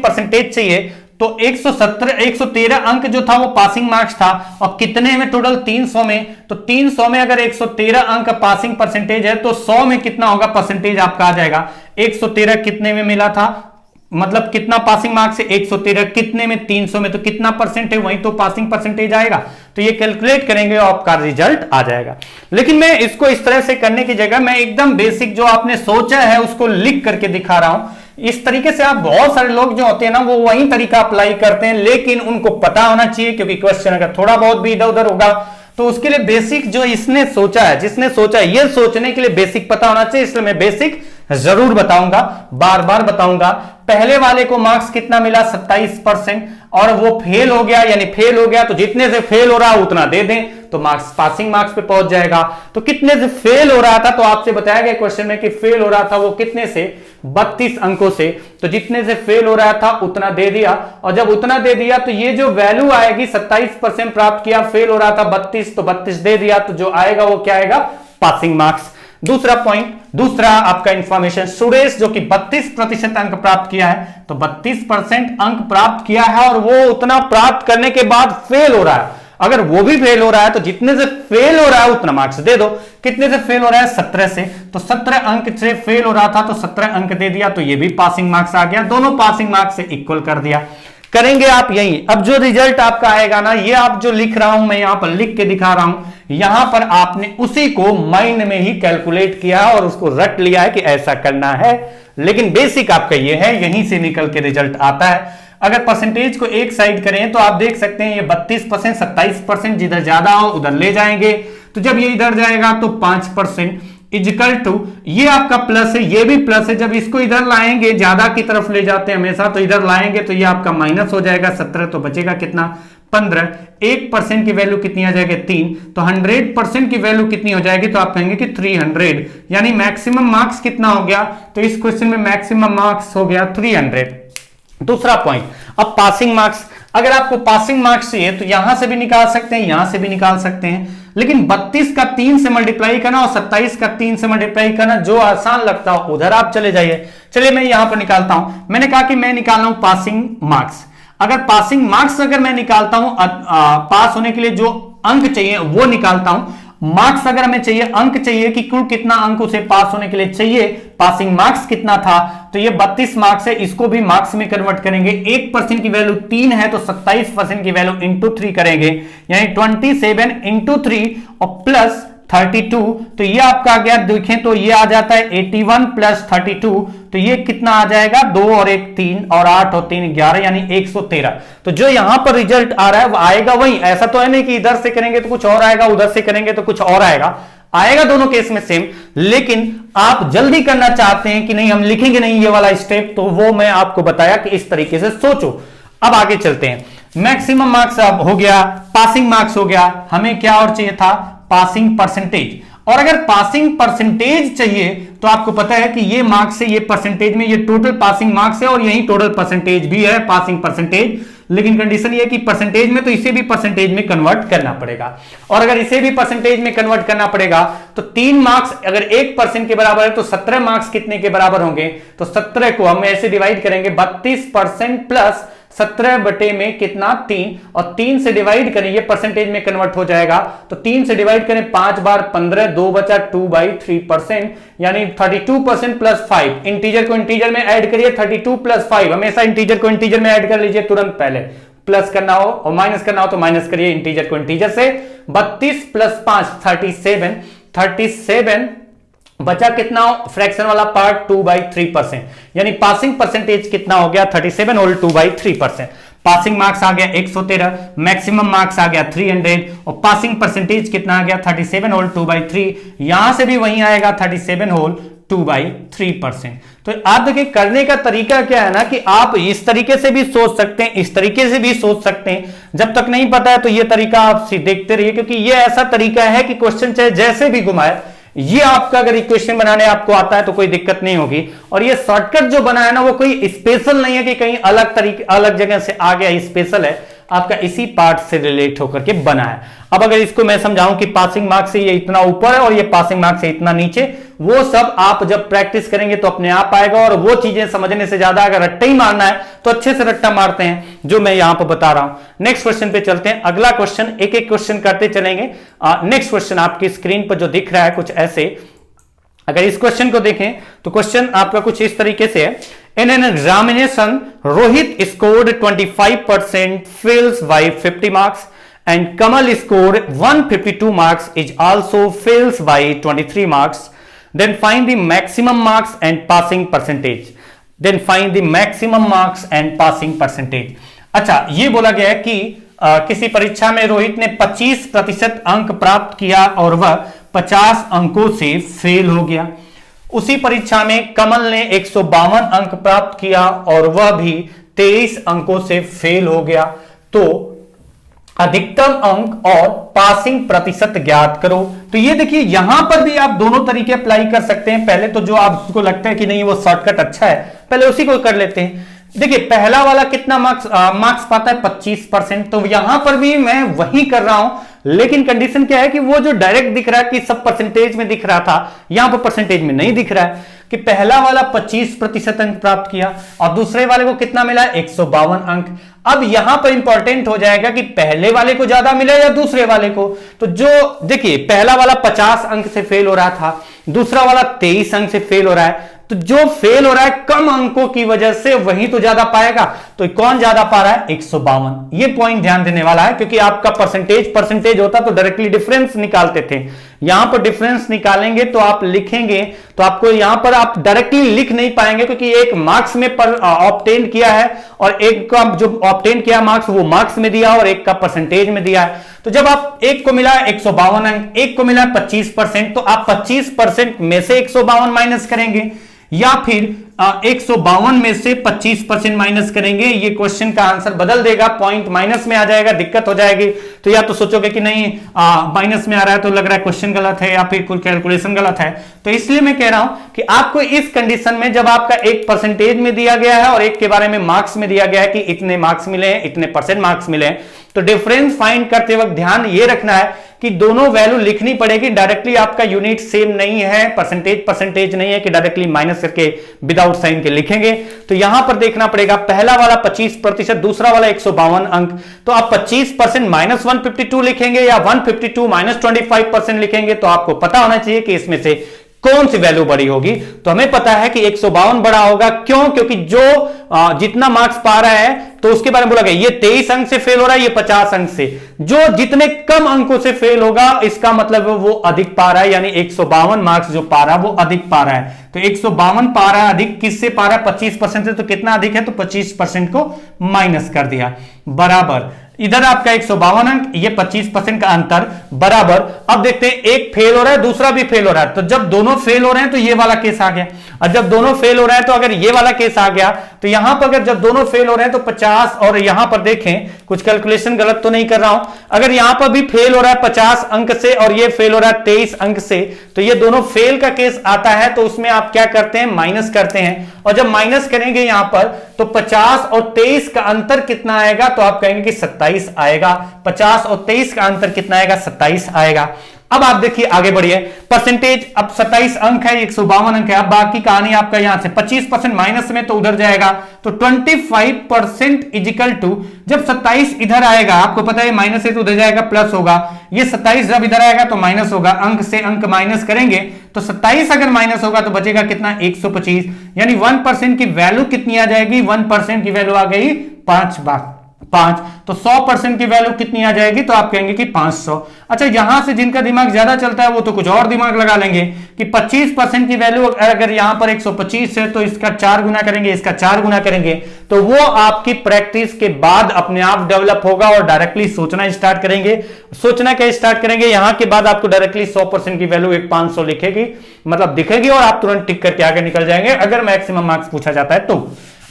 परसेंटेज चाहिए तो 113 अंक जो था वो पासिंग मार्क्स था, और कितने में टोटल, 300 में। तो 300 में अगर 113 अंक पासिंग परसेंटेज है तो 100 में कितना होगा परसेंटेज आपका आ जाएगा। 113 कितने में मिला था, मतलब कितना पासिंग मार्क्स है, 113 कितने में, 300 में, तो कितना परसेंट है, वही तो पासिंग परसेंटेज आएगा। तो ये कैलकुलेट करेंगे और आपका रिजल्ट आ जाएगा। लेकिन मैं इसको इस तरह से करने की जगह मैं एकदम बेसिक जो आपने सोचा है उसको लिख करके दिखा रहा हूं। इस तरीके से आप बहुत सारे लोग जो होते हैं ना वो वही तरीका अप्लाई करते हैं, लेकिन उनको पता होना चाहिए, क्योंकि क्वेश्चन अगर थोड़ा बहुत भी इधर उधर होगा तो उसके लिए बेसिक जो इसने सोचा है, जिसने सोचा है, ये सोचने के लिए बेसिक पता होना चाहिए। इसलिए मैं बेसिक जरूर बताऊंगा, बार बार बताऊंगा। पहले वाले को मार्क्स कितना मिला 27%, और वो फेल हो गया, यानी फेल हो गया तो जितने से फेल हो रहा है उतना दे दें तो मार्क्स पासिंग मार्क्स पे पहुंच जाएगा। तो कितने से फेल हो रहा था, तो आपसे बताया गया क्वेश्चन में कि फेल हो रहा था वो कितने से, 32 अंकों से। तो जितने से फेल हो रहा था उतना दे दिया, और जब उतना दे दिया तो ये जो वैल्यू आएगी 27% प्राप्त किया, फेल हो रहा था 32, तो 32 दे दिया, तो जो आएगा वो क्या आएगा, पासिंग मार्क्स। दूसरा पॉइंट, दूसरा आपका इंफॉर्मेशन, सुरेश जो कि 32% अंक प्राप्त किया है, तो 32% अंक प्राप्त किया है और वो उतना प्राप्त करने के बाद फेल हो रहा है। अगर वो भी फेल हो रहा है तो जितने से फेल हो रहा है उतना मार्क्स दे दो। कितने से फेल हो रहा है, 17 से, तो 17 अंक से फेल हो रहा था तो 17 अंक दे दिया, तो ये भी पासिंग मार्क्स आ गया, दोनों पासिंग मार्क्स से इक्वल कर दिया। करेंगे आप यही। अब जो रिजल्ट आपका आएगा ना, ये आप जो लिख रहा हूं मैं यहां पर लिख के दिखा रहा हूं, यहां पर आपने उसी को माइंड में ही कैलकुलेट किया और उसको रट लिया है कि ऐसा करना है, लेकिन बेसिक आपका ये है, यहीं से निकल के रिजल्ट आता है। अगर परसेंटेज को एक साइड करें तो आप देख सकते हैं ये 32%, 27%, जिधर ज्यादा हो उधर ले जाएंगे, तो जब ये इधर जाएगा तो 5% इजिकल टू, ये आपका प्लस है, ये भी प्लस है, जब इसको इधर लाएंगे, ज्यादा की तरफ ले जाते हैं हमेशा, तो इधर लाएंगे तो ये आपका माइनस हो जाएगा 17, तो बचेगा कितना, 15। 1% की वैल्यू कितनी आ जाएगी, 3, तो 100% की वैल्यू कितनी हो जाएगी, तो आप कहेंगे कि 300, यानी मैक्सिमम मार्क्स कितना हो गया, तो इस क्वेश्चन में मैक्सिमम मार्क्स हो गया 300। दूसरा पॉइंट, अब पासिंग मार्क्स, अगर आपको पासिंग मार्क्स चाहिए तो यहां से भी निकाल सकते हैं, यहां से भी निकाल सकते हैं, लेकिन 32 का 3 से मल्टीप्लाई करना और 27 का 3 से मल्टीप्लाई करना, जो आसान लगता हो उधर आप चले जाइए। चलिए मैं यहां पर निकालता हूं। मैंने कहा कि मैं निकाल रहा हूं पासिंग मार्क्स। अगर पासिंग मार्क्स अगर मैं निकालता हूं, पास होने के लिए जो अंक चाहिए वो निकालता हूं। मार्क्स अगर हमें चाहिए, अंक चाहिए कि कुल कितना अंक उसे पास होने के लिए चाहिए, पासिंग मार्क्स कितना था, तो ये 32 मार्क्स है, इसको भी मार्क्स में कन्वर्ट करेंगे। 1% की वैल्यू 3 है तो 27% की वैल्यू इंटू 3 करेंगे, यानी 27 इंटू 3 और प्लस 32, तो ये आपका आ गया, देखें तो ये आ जाता है 81 प्लस 32, तो ये कितना आ जाएगा, 2 और 1 3 और 8 और 3 11, यानी 113। तो जो यहां पर रिजल्ट आ रहा है वो आएगा वही, ऐसा तो है नहीं कि इधर से करेंगे तो कुछ और आएगा, उधर से करेंगे तो कुछ और आएगा, आएगा दोनों केस में सेम। लेकिन आप जल्दी करना चाहते हैं कि नहीं हम लिखेंगे नहीं ये वाला स्टेप, तो वो मैं आपको बताया कि इस तरीके से सोचो। अब आगे चलते हैं। मैक्सिमम मार्क्स अब हो गया, पासिंग मार्क्स हो गया, हमें क्या और चाहिए था, पासिंग परसेंटेज। और अगर पासिंग परसेंटेज चाहिए तो आपको पता है कि ये मार्क्स है, ये परसेंटेज में, ये टोटल पासिंग मार्क्स है और यही टोटल परसेंटेज भी है, पासिंग परसेंटेज। लेकिन कंडीशन ये है कि परसेंटेज में तो इसे भी परसेंटेज में कन्वर्ट करना पड़ेगा, और अगर इसे भी परसेंटेज में कन्वर्ट करना पड़ेगा तो 3 मार्क्स अगर 1% के बराबर है तो 17 मार्क्स कितने के बराबर होंगे, तो 17 को हम ऐसे डिवाइड करेंगे, 32% प्लस 17 बटे में कितना, 3, और 3 से डिवाइड करें, ये परसेंटेज में कन्वर्ट हो जाएगा, तो 3 से डिवाइड करें 5 बार 15, 2 बचा 2/3%, यानी 32% प्लस 5, इंटीजर को इंटीजर में ऐड करिए, 32 प्लस 5, हमेशा इंटीजर को इंटीजर में ऐड कर लीजिए तुरंत, पहले प्लस करना हो और माइनस करना हो तो माइनस करिए इंटीजर को इंटीजर से। 32 प्लस 5 37 बचा कितना, फ्रैक्शन वाला पार्ट 2/3%, यानी पासिंग परसेंटेज कितना हो गया, 37 होल 2/3%। पासिंग मार्क्स आ गया 113, मैक्सिमम मार्क्स आ गया 300, और पासिंग परसेंटेज कितना आ गया, 37 होल 2/3, यहां से भी वहीं आएगा 37 होल 2/3%। तो आप देखिए करने का तरीका क्या है ना, कि आप इस तरीके से भी सोच सकते हैं, इस तरीके से भी सोच सकते हैं। जब तक नहीं पता है तो ये तरीका आप देखते रहिए, क्योंकि ये ऐसा तरीका है कि क्वेश्चन चाहे जैसे भी घुमाए, ये आपका अगर इक्वेशन बनाने आपको आता है तो कोई दिक्कत नहीं होगी। और ये शॉर्टकट जो बना है ना, वो कोई स्पेशल नहीं है कि कहीं अलग तरीके अलग जगह से आ गया, स्पेशल है, आपका इसी पार्ट से रिलेट होकर के बना है। अब अगर इसको मैं समझाऊं कि पासिंग मार्क्स से ये इतना ऊपर है और ये पासिंग मार्क्स से इतना नीचे, वो सब आप जब प्रैक्टिस करेंगे तो अपने आप आएगा। और वो चीजें समझने से ज्यादा अगर रट्टा ही मारना है तो अच्छे से रट्टा मारते हैं, जो मैं यहां पर बता रहा हूं। नेक्स्ट क्वेश्चन पे चलते हैं। अगला क्वेश्चन, एक एक क्वेश्चन करते चलेंगे। नेक्स्ट क्वेश्चन आपकी स्क्रीन पर जो दिख रहा है कुछ ऐसे, अगर इस क्वेश्चन को देखें तो क्वेश्चन आपका कुछ इस तरीके से है। In an examination, Rohit scored 25%, fails by 50 marks, and Kamal score 152 marks is also fails by 23 marks. Then find the maximum marks and passing percentage. Then find the maximum marks and passing percentage. अच्छा, ये बोला गया है कि किसी परीक्षा में रोहित ने 25% अंक प्राप्त किया और वह 50 अंकों से फेल हो गया। उसी परीक्षा में कमल ने 152 अंक प्राप्त किया और वह भी 23 अंकों से फेल हो गया। तो अधिकतम अंक और पासिंग प्रतिशत ज्ञात करो। तो ये देखिए, यहां पर भी आप दोनों तरीके अप्लाई कर सकते हैं। पहले तो जो आपको लगता है कि नहीं वो शॉर्टकट अच्छा है, पहले उसी को कर लेते हैं। देखिए, पहला वाला कितना मार्क्स पाता है 25%, तो यहां पर भी मैं वही कर रहा हूं, लेकिन कंडीशन क्या है कि वो जो डायरेक्ट दिख रहा है कि सब परसेंटेज में दिख रहा था, यहां पर परसेंटेज में नहीं दिख रहा है कि पहला वाला 25% अंक प्राप्त किया और दूसरे वाले को कितना मिला, 152 अंक। अब यहां पर इंपॉर्टेंट हो जाएगा कि पहले वाले को ज्यादा मिला या दूसरे वाले को। तो जो देखिए, पहला वाला 50 अंक से फेल हो रहा था, दूसरा वाला 23 अंक से फेल हो रहा है। तो जो फेल हो रहा है कम अंकों की वजह से वही तो ज्यादा पाएगा। तो कौन ज्यादा पा रहा है, 152। ये पॉइंट ध्यान देने वाला है, क्योंकि आपका परसेंटेज होता तो डायरेक्टली डिफरेंस निकालते थे। यहां पर डिफरेंस निकालेंगे तो आप लिखेंगे, तो आपको यहां पर आप डायरेक्टली लिख नहीं पाएंगे, क्योंकि एक मार्क्स में ऑब्टेन किया है और एक का जो ऑब्टेन किया मार्क्स वो मार्क्स में दिया और एक का परसेंटेज में दिया है। तो जब आप एक को मिला 152 अंक, एक को मिला 25%, तो आप 25% में से 152 माइनस करेंगे या फिर 152 में से 25% माइनस करेंगे। ये क्वेश्चन का आंसर बदल देगा, पॉइंट माइनस में आ जाएगा, दिक्कत हो जाएगी। तो या तो सोचोगे कि नहीं माइनस में आ रहा है तो लग रहा है क्वेश्चन गलत है या फिर कोई कैलकुलेशन गलत है। तो इसलिए मैं कह रहा हूं कि आपको इस कंडीशन में जब आपका एक परसेंटेज में दिया गया है और एक के बारे में मार्क्स में दिया गया है कि इतने मार्क्स मिले हैं, इतने परसेंट मार्क्स मिले हैं, तो डिफरेंस फाइंड करते वक्त ध्यान ये रखना है कि दोनों वैल्यू लिखनी पड़ेगी। डायरेक्टली आपका यूनिट सेम नहीं है, परसेंटेज नहीं है कि डायरेक्टली माइनस करके विदाउट साइन के लिखेंगे। तो यहां पर देखना पड़ेगा, पहला वाला 25%, दूसरा वाला 152 अंक। तो आप 25% माइनस 152 लिखेंगे या 152 माइनस 25% लिखेंगे। तो आपको पता होना चाहिए कि इसमें से कौन सी वैल्यू बड़ी होगी। तो हमें पता है कि 152 बड़ा होगा। क्यों? क्योंकि जो जितना मार्क्स पा रहा है तो उसके बारे में बोला गया, ये 23 अंक से फेल हो रहा है, ये 50 अंक से। जो जितने कम अंकों से फेल होगा इसका मतलब वो अधिक पा रहा है, यानी 152 मार्क्स जो पा रहा है वो अधिक पा रहा है। तो 152 पा रहा है, अधिक किससे पा रहा है, 25% से। तो कितना अधिक है, तो 25% को माइनस कर दिया, बराबर इधर आपका 152 अंक, ये 25% का अंतर, बराबर। अब देखते हैं, एक फेल हो रहा है, दूसरा भी फेल हो रहा है। तो जब दोनों फेल हो रहे हैं तो ये वाला केस आ गया, और जब दोनों फेल हो रहे हैं तो अगर ये वाला केस आ गया तो यहां पर अगर जब दोनों फेल हो रहे हैं तो 50, और यहां पर देखें कुछ कैलकुलेशन गलत तो नहीं कर रहा हूं, अगर यहां पर भी फेल हो रहा है 50 अंक से और ये फेल हो रहा है 23 अंक से, तो ये दोनों फेल का केस आता है। तो उसमें आप क्या करते हैं, माइनस करते हैं। और जब माइनस करेंगे यहां पर तो 50 और 23 का अंतर कितना आएगा, तो आप कहेंगे कि 27 आएगा। 50 और 23 का अंतर कितना आएगा, 27 आएगा। अब आप देखिए आगे बढ़िए, परसेंटेज अब 27 अंक है, 152 अंक है। अब बाकी कहानी आपका यहां से 25% माइनस में तो उधर जाएगा, तो 25% इजिकल टू, जब 27 इधर आएगा, आपको पता है माइनस है तो उधर जाएगा प्लस होगा, ये 27 जब इधर आएगा तो माइनस होगा, अंक से अंक माइनस करेंगे तो 27 अगर माइनस होगा तो बचेगा कितना, 125, यानी 1% की वैल्यू कितनी आ जाएगी, 1% की वैल्यू आ गई 5। तो 100% की वैल्यू कितनी आ जाएगी, तो आप कहेंगे कि 500। अच्छा, यहां से जिनका दिमाग ज्यादा चलता है वो तो कुछ और दिमाग लगा लेंगे कि 25% की वैल्यू अगर यहां पर 125 है तो इसका 4 गुना करेंगे, इसका 4 गुना करेंगे, तो वो आपकी प्रैक्टिस के बाद अपने आप डेवलप होगा और डायरेक्टली सोचना स्टार्ट करेंगे। सोचना क्या स्टार्ट करेंगे, यहां के बाद आपको डायरेक्टली 100% की वैल्यू 500 लिखेगी, मतलब दिखेगी, और आप तुरंत टिक करके आगे निकल जाएंगे अगर मैक्सिमम मार्क्स पूछा जाता है तो।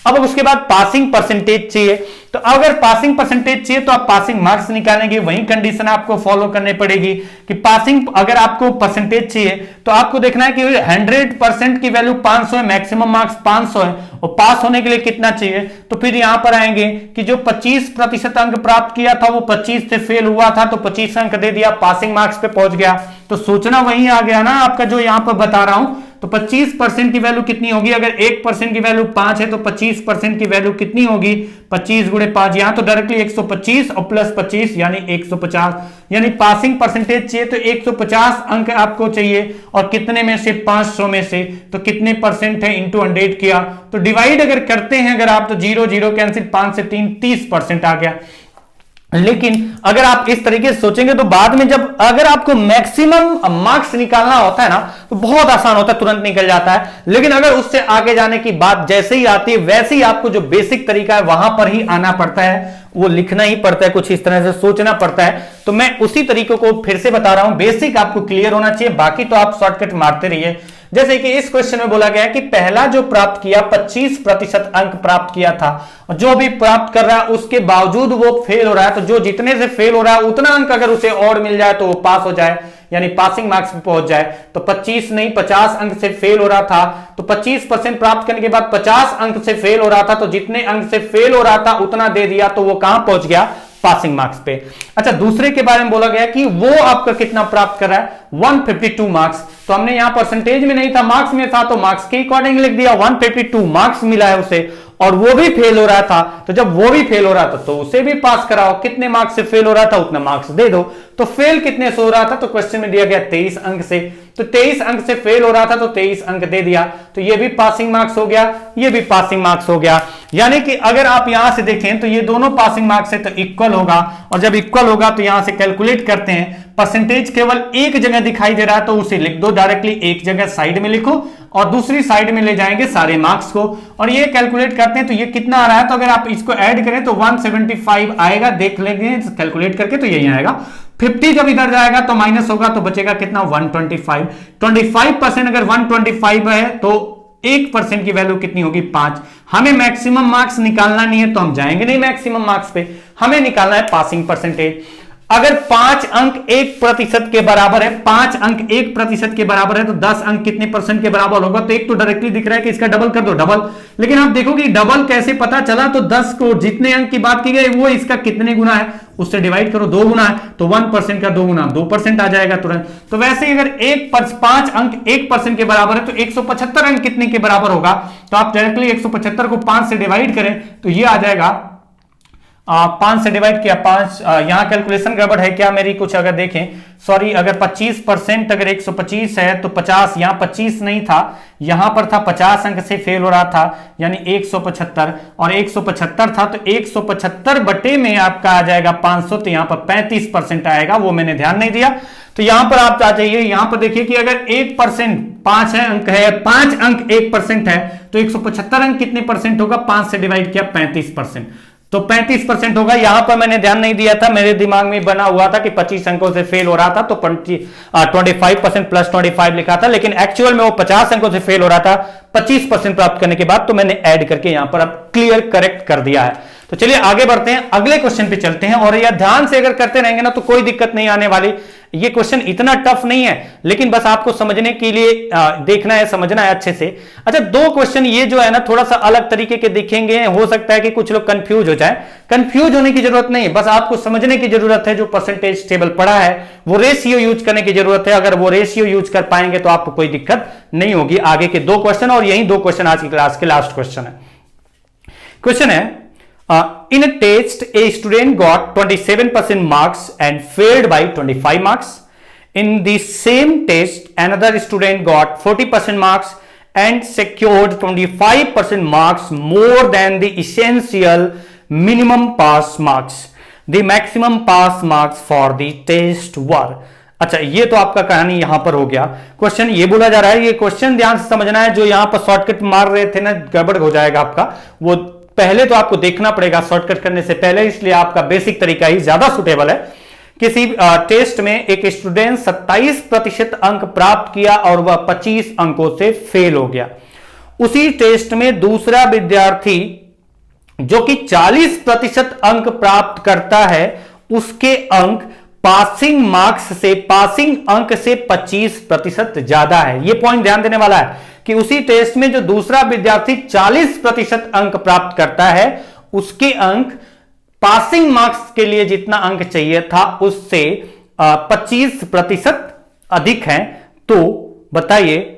अब उसके बाद पासिंग परसेंटेज चाहिए, तो अगर पासिंग परसेंटेज चाहिए तो आप पासिंग मार्क्स निकालेंगे। वही कंडीशन आपको फॉलो करनी पड़ेगी कि पासिंग अगर आपको परसेंटेज चाहिए तो आपको देखना है कि 100% की वैल्यू 500 है, मैक्सिमम मार्क्स 500 है, और पास होने के लिए कितना चाहिए, तो फिर यहां पर आएंगे कि जो 25% अंक प्राप्त किया था वो 25 से फेल हुआ था, तो 25 अंक दे दिया, पासिंग मार्क्स पे पहुंच गया। तो सोचना वही आ गया ना आपका जो यहां पर बता रहा हूं। तो 25% की वैल्यू कितनी होगी, अगर 1% की वैल्यू 5 है तो 25% की वैल्यू कितनी होगी, 25 गुणे 5, यहां तो डायरेक्टली 125 और प्लस 25 यानी 150, यानी पासिंग परसेंटेज चाहिए तो 150 अंक आपको चाहिए, और कितने में से, 500 में से, तो कितने परसेंट है, इंटू 100 किया, तो डिवाइड अगर करते हैं अगर आप तो 0 0 कैंसिल, 5 से 3 30% आ गया। लेकिन अगर आप इस तरीके से सोचेंगे तो बाद में जब अगर आपको मैक्सिमम मार्क्स निकालना होता है ना तो बहुत आसान होता है, तुरंत निकल जाता है। लेकिन अगर उससे आगे जाने की बात जैसे ही आती है वैसे ही आपको जो बेसिक तरीका है वहां पर ही आना पड़ता है, वो लिखना ही पड़ता है, कुछ इस तरह से सोचना पड़ता है। तो मैं उसी तरीकों को फिर से बता रहा हूं, बेसिक आपको क्लियर होना चाहिए, बाकी तो आप शॉर्टकट मारते रहिए। जैसे कि इस क्वेश्चन में बोला गया है कि पहला जो प्राप्त किया 25% अंक प्राप्त किया था, और जो भी प्राप्त कर रहा है उसके बावजूद वो फेल हो रहा है, तो जो जितने से फेल हो रहा है उतना अंक अगर उसे और मिल जाए तो वो पास हो जाए, यानी पासिंग मार्क्स पे पहुंच जाए। तो 25 नहीं 50 अंक से फेल हो रहा था, तो 25% प्राप्त करने के बाद 50 अंक से फेल हो रहा था, तो जितने अंक से फेल हो रहा था उतना दे दिया, तो वो कहां पहुंच गया, पासिंग मार्क्स पे। अच्छा, दूसरे के बारे में बोला गया कि वो आपका कितना प्राप्त कर रहा है, 152 मार्क्स। तो हमने यहां परसेंटेज में नहीं था, मार्क्स में था, तो मार्क्स के अकॉर्डिंग लिख दिया, 152 मार्क्स मिला है उसे, और वो भी फेल हो रहा था। तो जब वो भी फेल हो रहा था तो उसे भी पास कराओ, कितने मार्क्स से फेल हो रहा था उतना मार्क्स दे दो। तो फेल कितने से हो रहा था, तो क्वेश्चन में दिया गया 23 अंक से, तो 23 अंक से फेल हो रहा था तो 23 अंक दे दिया, तो ये भी पासिंग मार्क्स हो गया, ये भी पासिंग मार्क्स हो गया। यानी कि अगर आप यहां से देखें तो ये दोनों पासिंग मार्क्स है, तो इक्वल होगा, और जब इक्वल होगा तो यहां से कैलकुलेट करते हैं। परसेंटेज केवल एक जगह दिखाई दे रहा है तो उसे लिख दो डायरेक्टली, एक जगह साइड में लिखो और दूसरी साइड में ले जाएंगे सारे मार्क्स को, और ये कैलकुलेट करते हैं तो ये कितना आ रहा है। तो अगर आप इसको ऐड करें तो 175 आएगा, देख लेंगे कैलकुलेट करके, तो यही आएगा। 50 जब इधर जाएगा तो माइनस होगा, तो बचेगा कितना, 125। 25% अगर 125 है तो 1% की वैल्यू कितनी होगी, 5। हमें मैक्सिमम मार्क्स निकालना नहीं है तो हम जाएंगे नहीं मैक्सिमम मार्क्स पे, हमें निकालना है पासिंग परसेंटेज। अगर 5 अंक 1% के बराबर है, 5 अंक 1% के बराबर है, तो 10 अंक कितने परसेंट के बराबर होगा, तो एक तो डायरेक्टली दिख रहा है कि इसका डबल कर दो, डबल। लेकिन आप देखो कि डबल कैसे पता चला, तो 10 को जितने अंक की बात की गई वो इसका कितने गुना है उससे डिवाइड करो, 2 गुना है, तो 1% का 2 गुना 2% आ जाएगा तुरंत। तो वैसे ही अगर 5 अंक 1% के बराबर है तो 175 अंक कितने के बराबर होगा, तो आप डायरेक्टली 175 को 5 से डिवाइड करें तो ये आ जाएगा 5 से डिवाइड किया 5, यहां कैलकुलेशन गड़बड़ है क्या मेरी, कुछ अगर देखें, सॉरी, अगर 25% अगर 125 है तो 50, यहां 25 नहीं था, यहां पर था 50 अंक से फेल हो रहा था, यानी 175, और 175 था तो 175 बटे में आपका आ जाएगा 500, तो यहां पर 35% आएगा, वो मैंने ध्यान नहीं दिया। तो यहां पर आप आ जाइए, यहां पर देखिए कि अगर 1% 5 है अंक है, 5 अंक 1% है, तो 175 अंक कितने परसेंट होगा, 5 से डिवाइड किया 35%, तो 35% होगा। यहां पर मैंने ध्यान नहीं दिया था, मेरे दिमाग में बना हुआ था कि 25 अंकों से फेल हो रहा था तो 25% प्लस 25 लिखा था, लेकिन एक्चुअल में वो 50 अंकों से फेल हो रहा था 25% प्राप्त करने के बाद, तो मैंने ऐड करके यहां पर अब क्लियर करेक्ट कर दिया है। तो चलिए आगे बढ़ते हैं, अगले क्वेश्चन पे चलते हैं, और यह ध्यान से अगर करते रहेंगे ना तो कोई दिक्कत नहीं आने वाली। ये क्वेश्चन इतना टफ नहीं है, लेकिन बस आपको समझने के लिए देखना है, समझना है अच्छे से। अच्छा, 2 क्वेश्चन ये जो है ना थोड़ा सा अलग तरीके के दिखेंगे, हो सकता है कि कुछ लोग कंफ्यूज हो जाए। कंफ्यूज होने की जरूरत नहीं, बस आपको समझने की जरूरत है। जो परसेंटेज टेबल पढ़ा है वो रेशियो यूज करने की जरूरत है, अगर वो रेशियो यूज कर पाएंगे तो आपको कोई दिक्कत नहीं होगी। आगे के 2 क्वेश्चन, और यही 2 क्वेश्चन आज की क्लास के लास्ट क्वेश्चन है। क्वेश्चन है, in a test a student got 27% marks and failed by 25 marks. In the same test another student got 40% marks and secured 25% marks more than the essential minimum pass marks. The maximum pass marks for the test were. अच्छा, ये तो आपका कहानी यहां पर हो गया। Question ये बोला जा रहा है, ये क्वेश्चन ध्यान से समझना है, जो यहां पर शॉर्टकट मार रहे थे ना गड़बड़ हो जाएगा आपका, वो पहले तो आपको देखना पड़ेगा शॉर्टकट करने से पहले, इसलिए आपका बेसिक तरीका ही ज्यादा सुटेबल है। किसी टेस्ट में एक स्टूडेंट 27% अंक प्राप्त किया और वह 25 अंकों से फेल हो गया। उसी टेस्ट में दूसरा विद्यार्थी जो कि 40% अंक प्राप्त करता है, उसके अंक पासिंग अंक से 25% ज्यादा है। यह पॉइंट ध्यान देने वाला है कि उसी टेस्ट में जो दूसरा विद्यार्थी 40% अंक प्राप्त करता है, उसके अंक पासिंग मार्क्स के लिए जितना अंक चाहिए था उससे 25% अधिक हैं। तो बताइए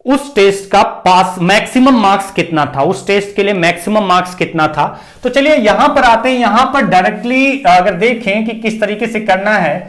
उस टेस्ट का पास मैक्सिमम मार्क्स कितना था, उस टेस्ट के लिए मैक्सिमम मार्क्स कितना था। तो चलिए यहां पर आते हैं, यहां पर डायरेक्टली अगर देखें कि किस तरीके से करना है,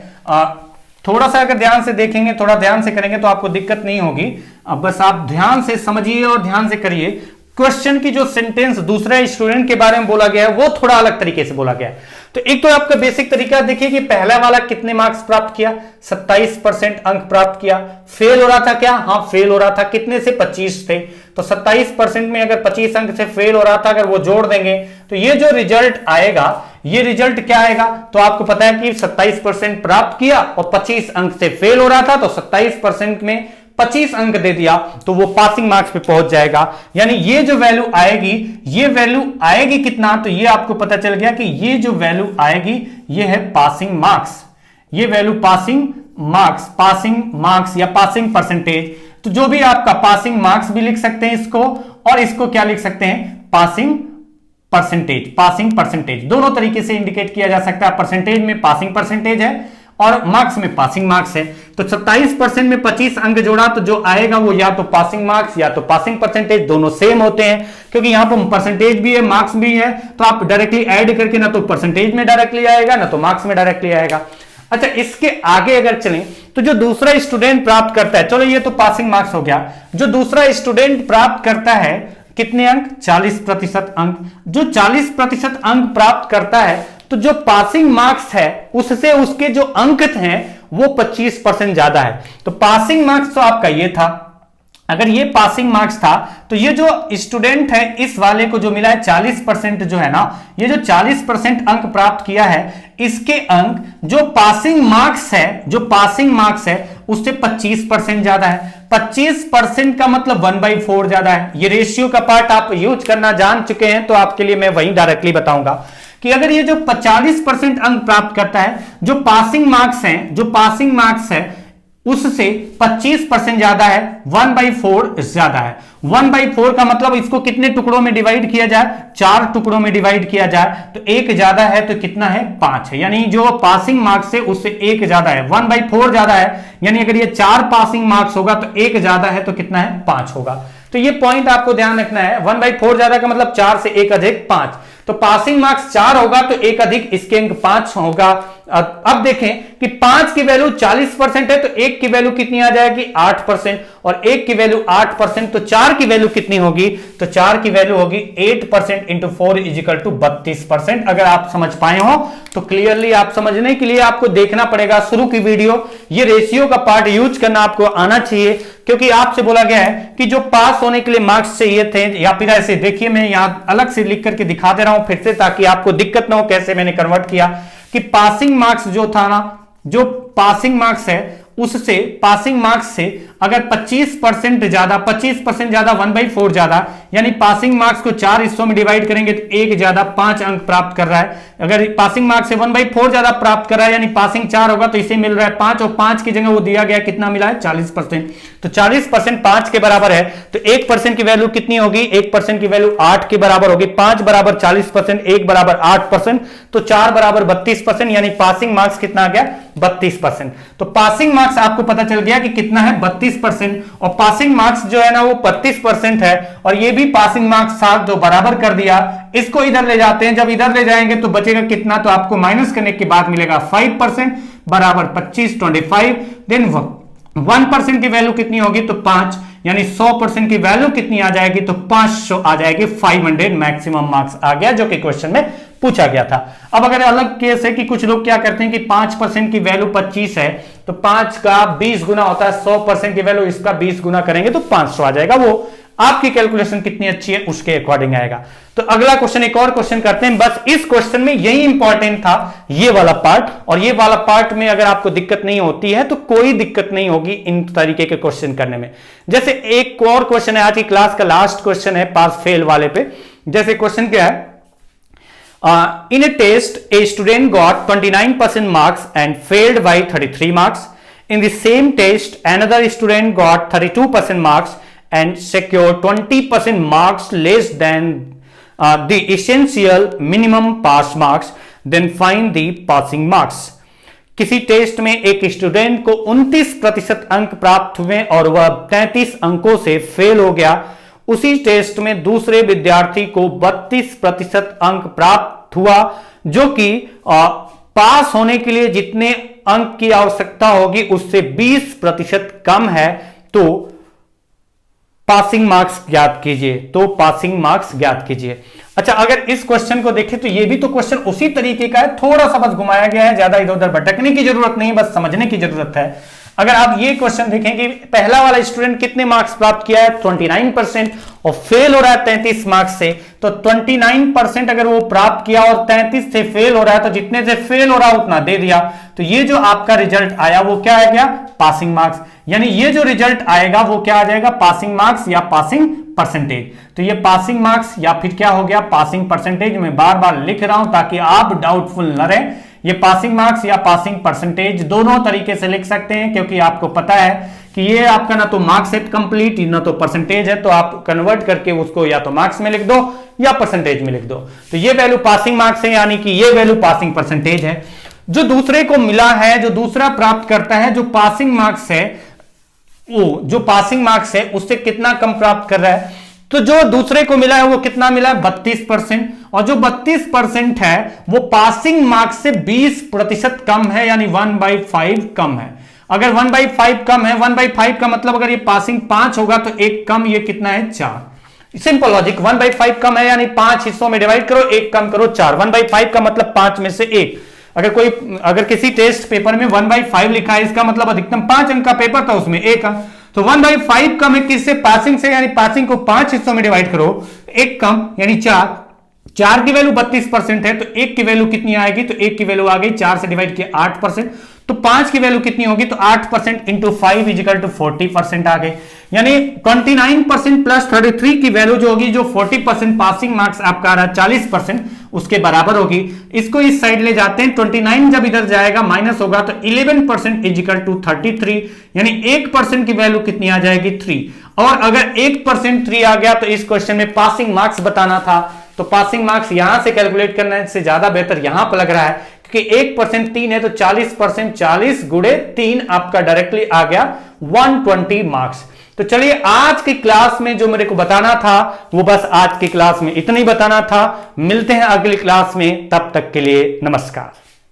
थोड़ा सा अगर ध्यान से देखेंगे, थोड़ा ध्यान से करेंगे तो आपको दिक्कत नहीं होगी। अब बस आप ध्यान से समझिए और ध्यान से करिए। क्वेश्चन की जो सेंटेंस दूसरे स्टूडेंट के बारे में बोला गया है वो थोड़ा अलग तरीके से बोला गया है। तो एक तो आपका बेसिक तरीका देखिए कि पहला वाला कितने मार्क्स प्राप्त किया, 27% अंक प्राप्त किया। फेल हो रहा था क्या, हाँ फेल हो रहा था, कितने से 25 थे, तो 27% में अगर 25 अंक से फेल हो रहा था, अगर वो जोड़ देंगे तो ये जो रिजल्ट आएगा, ये रिजल्ट क्या आएगा, तो आपको पता है कि 27% प्राप्त किया और 25 अंक से फेल हो रहा था, तो 27% में 25 अंक दे दिया तो वो पासिंग मार्क्स पे पहुंच जाएगा। यानी ये जो वैल्यू आएगी, ये वैल्यू आएगी कितना, तो ये आपको पता चल गया कि ये जो वैल्यू आएगी ये है पासिंग मार्क्स, ये वैल्यू पासिंग मार्क्स या पासिंग परसेंटेज। तो जो भी आपका पासिंग मार्क्स भी लिख सकते हैं इसको, और इसको क्या लिख सकते हैं, पासिंग परसेंटेज दोनों तरीके से इंडिकेट किया जा सकता है। परसेंटेज में पासिंग परसेंटेज है और मार्क्स में पासिंग मार्क्स है। तो 27% में 25 अंक जोड़ा तो जो आएगा वो या तो पासिंग मार्क्स या तो पासिंग परसेंटेज, दोनों सेम होते हैं क्योंकि यहां पर परसेंटेज भी है मार्क्स भी है, तो आप डायरेक्टली ऐड करके ना तो परसेंटेज में डायरेक्टली आएगा ना तो मार्क्स में डायरेक्टली आएगा। अच्छा, इसके आगे अगर चलें तो जो दूसरा स्टूडेंट प्राप्त करता है, चलो ये तो पासिंग मार्क्स हो गया, जो दूसरा स्टूडेंट प्राप्त करता है कितने अंक, 40% अंक। जो 40% अंक प्राप्त करता है तो जो पासिंग मार्क्स है उससे उसके जो अंक हैं वो 25% ज्यादा है। तो पासिंग मार्क्स तो आपका ये था, अगर ये पासिंग मार्क्स था तो ये जो स्टूडेंट है इस वाले को जो मिला है 40% जो है ना, ये जो 40% अंक प्राप्त किया है इसके अंक जो पासिंग मार्क्स है उससे 25% ज्यादा है। 25% का मतलब 1/4 ज्यादा है। ये रेशियो का पार्ट आप यूज करना जान चुके हैं तो आपके लिए मैं वहीं डायरेक्टली बताऊंगा कि अगर ये जो 40% अंक प्राप्त करता है, जो पासिंग मार्क्स है उससे 25% ज्यादा है, 1/4 ज्यादा है। 1/4 का मतलब इसको कितने टुकड़ों में डिवाइड किया जाए, 4 टुकड़ों में डिवाइड किया जाए तो 1 ज्यादा है तो कितना है, 5 है। यानी जो पासिंग मार्क्स है उससे 1 ज्यादा है, 1/4 ज्यादा है। यानी अगर ये 4 पासिंग मार्क्स होगा तो 1 ज्यादा है तो कितना है, 5 होगा। तो ये पॉइंट आपको ध्यान रखना है, 1/4 ज्यादा का मतलब 4 से 1 अधिक 5। तो पासिंग मार्क्स 4 होगा तो 1 अधिक इसके अंक 5 होगा। अब देखें कि 5 की वैल्यू 40% है तो 1 की वैल्यू कितनी आ जाएगी, 8%, और 1 की वैल्यू 8% तो 4 की वैल्यू कितनी होगी, तो 4 की वैल्यू होगी 8% इंटू 4 इजिकल टू 32%। अगर आप समझ पाए हो तो क्लियरली, आप समझने के लिए आपको देखना पड़ेगा शुरू की वीडियो, ये रेशियो का पार्ट यूज करना आपको आना चाहिए क्योंकि आपसे बोला गया है कि जो पास होने के लिए मार्क्स चाहिए थे, या फिर ऐसे देखिए मैं यहां अलग से लिख करके दिखा दे रहा हूं फिर से ताकि आपको दिक्कत ना हो कैसे मैंने कन्वर्ट किया, कि पासिंग मार्क्स जो था ना, जो पासिंग मार्क्स है उससे पासिंग मार्क्स से अगर 25% ज्यादा 1/4 ज्यादा, यानी पासिंग मार्क्स को 4 हिस्सों में डिवाइड करेंगे तो 1 ज्यादा 5 अंक प्राप्त कर रहा है। अगर पासिंग मार्क्स से 1/4 ज्यादा प्राप्त कर रहा है यानी पासिंग 4 होगा तो इसे मिल रहा है 5, और 5 की जगह वो दिया गया कितना मिला है, 40%। तो 40% 5 के बराबर है तो 1% की वैल्यू कितनी होगी, 1% की वैल्यू 8 के बराबर होगी। 5 बराबर 40%, 1 बराबर 8%, तो 4 बराबर 32%, यानी पासिंग मार्क्स कितना आ गया, 32%। तो पासिंग मार्क्स आपको पता चल गया कि कितना है, 32%, और पासिंग मार्क्स जो है ना वो 35% है, और ये भी पासिंग मार्क्स साथ जो बराबर कर दिया, इसको इधर ले जाते हैं, जब इधर ले जाएंगे तो बचेगा कितना, तो आपको माइनस करने के बाद मिलेगा 5% बराबर 25, 25, देन 1% की वैल्यू कितनी होगी, तो 5, यानी 100% की वैल्यू कितनी आ जाएगी, तो 500 आ जाएगी, 500 मैक्सिमम मार्क्स आ गया जो कि क्वेश्चन में पूछा गया था। अब अगर अलग केस है कि कुछ लोग क्या करते हैं कि 5% की वैल्यू 25 है तो 5 का 20 गुना होता है, 100% की वैल्यू इसका 20 गुना करेंगे तो 500 आ जाएगा। वो आपकी कैलकुलेशन कितनी अच्छी है उसके अकॉर्डिंग आएगा। तो अगला क्वेश्चन, एक और क्वेश्चन करते हैं। बस इस क्वेश्चन में यही इंपॉर्टेंट था, ये वाला पार्ट, और ये वाला पार्ट में अगर आपको दिक्कत नहीं होती है तो कोई दिक्कत नहीं होगी इन तरीके के क्वेश्चन करने में। जैसे एक और क्वेश्चन है, आज की क्लास का लास्ट क्वेश्चन है पास फेल वाले पे। जैसे क्वेश्चन क्या है, in a test a student got 29% marks and failed by 33 marks. In the same test another student got 32% marks and secured 20% marks less than the essential minimum pass marks. Then find the passing marks. किसी test में एक student को 29% अंक प्राप्त हुए और वह 33 अंकों से फेल हो गया। उसी टेस्ट में दूसरे विद्यार्थी को 32% अंक प्राप्त हुआ, जो कि पास होने के लिए जितने अंक की आवश्यकता होगी उससे 20% कम है। तो पासिंग मार्क्स ज्ञात कीजिए, तो पासिंग मार्क्स ज्ञात कीजिए। अच्छा, अगर इस क्वेश्चन को देखें तो ये भी तो क्वेश्चन उसी तरीके का है, थोड़ा सा बस घुमाया गया है, ज्यादा इधर उधर भटकने की जरूरत नहीं, बस समझने की जरूरत है। अगर आप ये क्वेश्चन देखें कि पहला वाला स्टूडेंट कितने मार्क्स प्राप्त किया है 29% और फेल हो रहा है 33 मार्क्स से, तो 29% अगर वो प्राप्त किया और 33 से फेल हो रहा है तो जितने से फेल हो रहा है उतना दे दिया, तो ये जो आपका रिजल्ट आया वो क्या आ गया, पासिंग मार्क्स। यानी ये जो रिजल्ट आएगा वो क्या आ जाएगा, पासिंग मार्क्स या पासिंग परसेंटेज। तो ये पासिंग मार्क्स या फिर क्या हो गया, पासिंग परसेंटेज। मैं बार बार लिख रहा हूं ताकि आप डाउटफुल न रहे। ये पासिंग मार्क्स या पासिंग परसेंटेज दोनों तरीके से लिख सकते हैं, क्योंकि आपको पता है कि ये आपका ना तो मार्क्स सेट कंप्लीट ना तो परसेंटेज है, तो आप कन्वर्ट करके उसको या तो मार्क्स में लिख दो या परसेंटेज में लिख दो। तो ये वैल्यू पासिंग मार्क्स है, यानी कि ये वैल्यू पासिंग परसेंटेज है। जो दूसरे को मिला है, जो दूसरा प्राप्त करता है, जो पासिंग मार्क्स है, वो जो पासिंग मार्क्स है उससे कितना कम प्राप्त कर रहा है, तो जो दूसरे को मिला है वो कितना मिला है, 32%। और जो 32% है वो पासिंग मार्क्स से 20% कम है, यानी 1/5 कम है। अगर 1/5 कम है, 1/5 का मतलब अगर ये पासिंग 5 होगा तो एक कम, ये कितना है 4। सिंपल लॉजिक, 1/5 कम है यानी 5 हिस्सों में डिवाइड करो, एक कम करो 4। 1/5 का मतलब 5 में से एक। अगर किसी टेस्ट पेपर में 1/5 लिखा है, इसका मतलब अधिकतम 5 अंक का पेपर था, उसमें एक अंक। तो 1/5 कम है किससे, पासिंग से, यानी पासिंग को 5 हिस्सों में डिवाइड करो, एक कम यानी 4। 4 की वैल्यू 32% है, तो 1 की वैल्यू कितनी आएगी, तो 1 की वैल्यू आ गई 4 से डिवाइड किया 8%। तो 5 की वैल्यू कितनी होगी, तो 8% इंटू 5 इजिकल टू 40% आ गई। यानी 29% प्लस 33 की वैल्यू जो होगी, जो 40% पासिंग मार्क्स आपका आ रहा है 40%, उसके बराबर होगी। इसको इस साइड ले जाते हैं, 29 जब इधर जाएगा माइनस होगा तो 11% इजिकल टू 33, यानी 1% की वैल्यू कितनी आ जाएगी, 3। और अगर 1% 3 आ गया तो इस क्वेश्चन में पासिंग मार्क्स बताना था, तो पासिंग मार्क्स यहां से कैलकुलेट करने से ज्यादा बेहतर यहां पर लग रहा है, क्योंकि 1% 3 है तो 40%, 40 गुणे 3 आपका डायरेक्टली आ गया 120 मार्क्स। तो चलिए, आज की क्लास में जो मेरे को बताना था वो बस आज की क्लास में इतना ही बताना था। मिलते हैं अगली क्लास में, तब तक के लिए नमस्कार।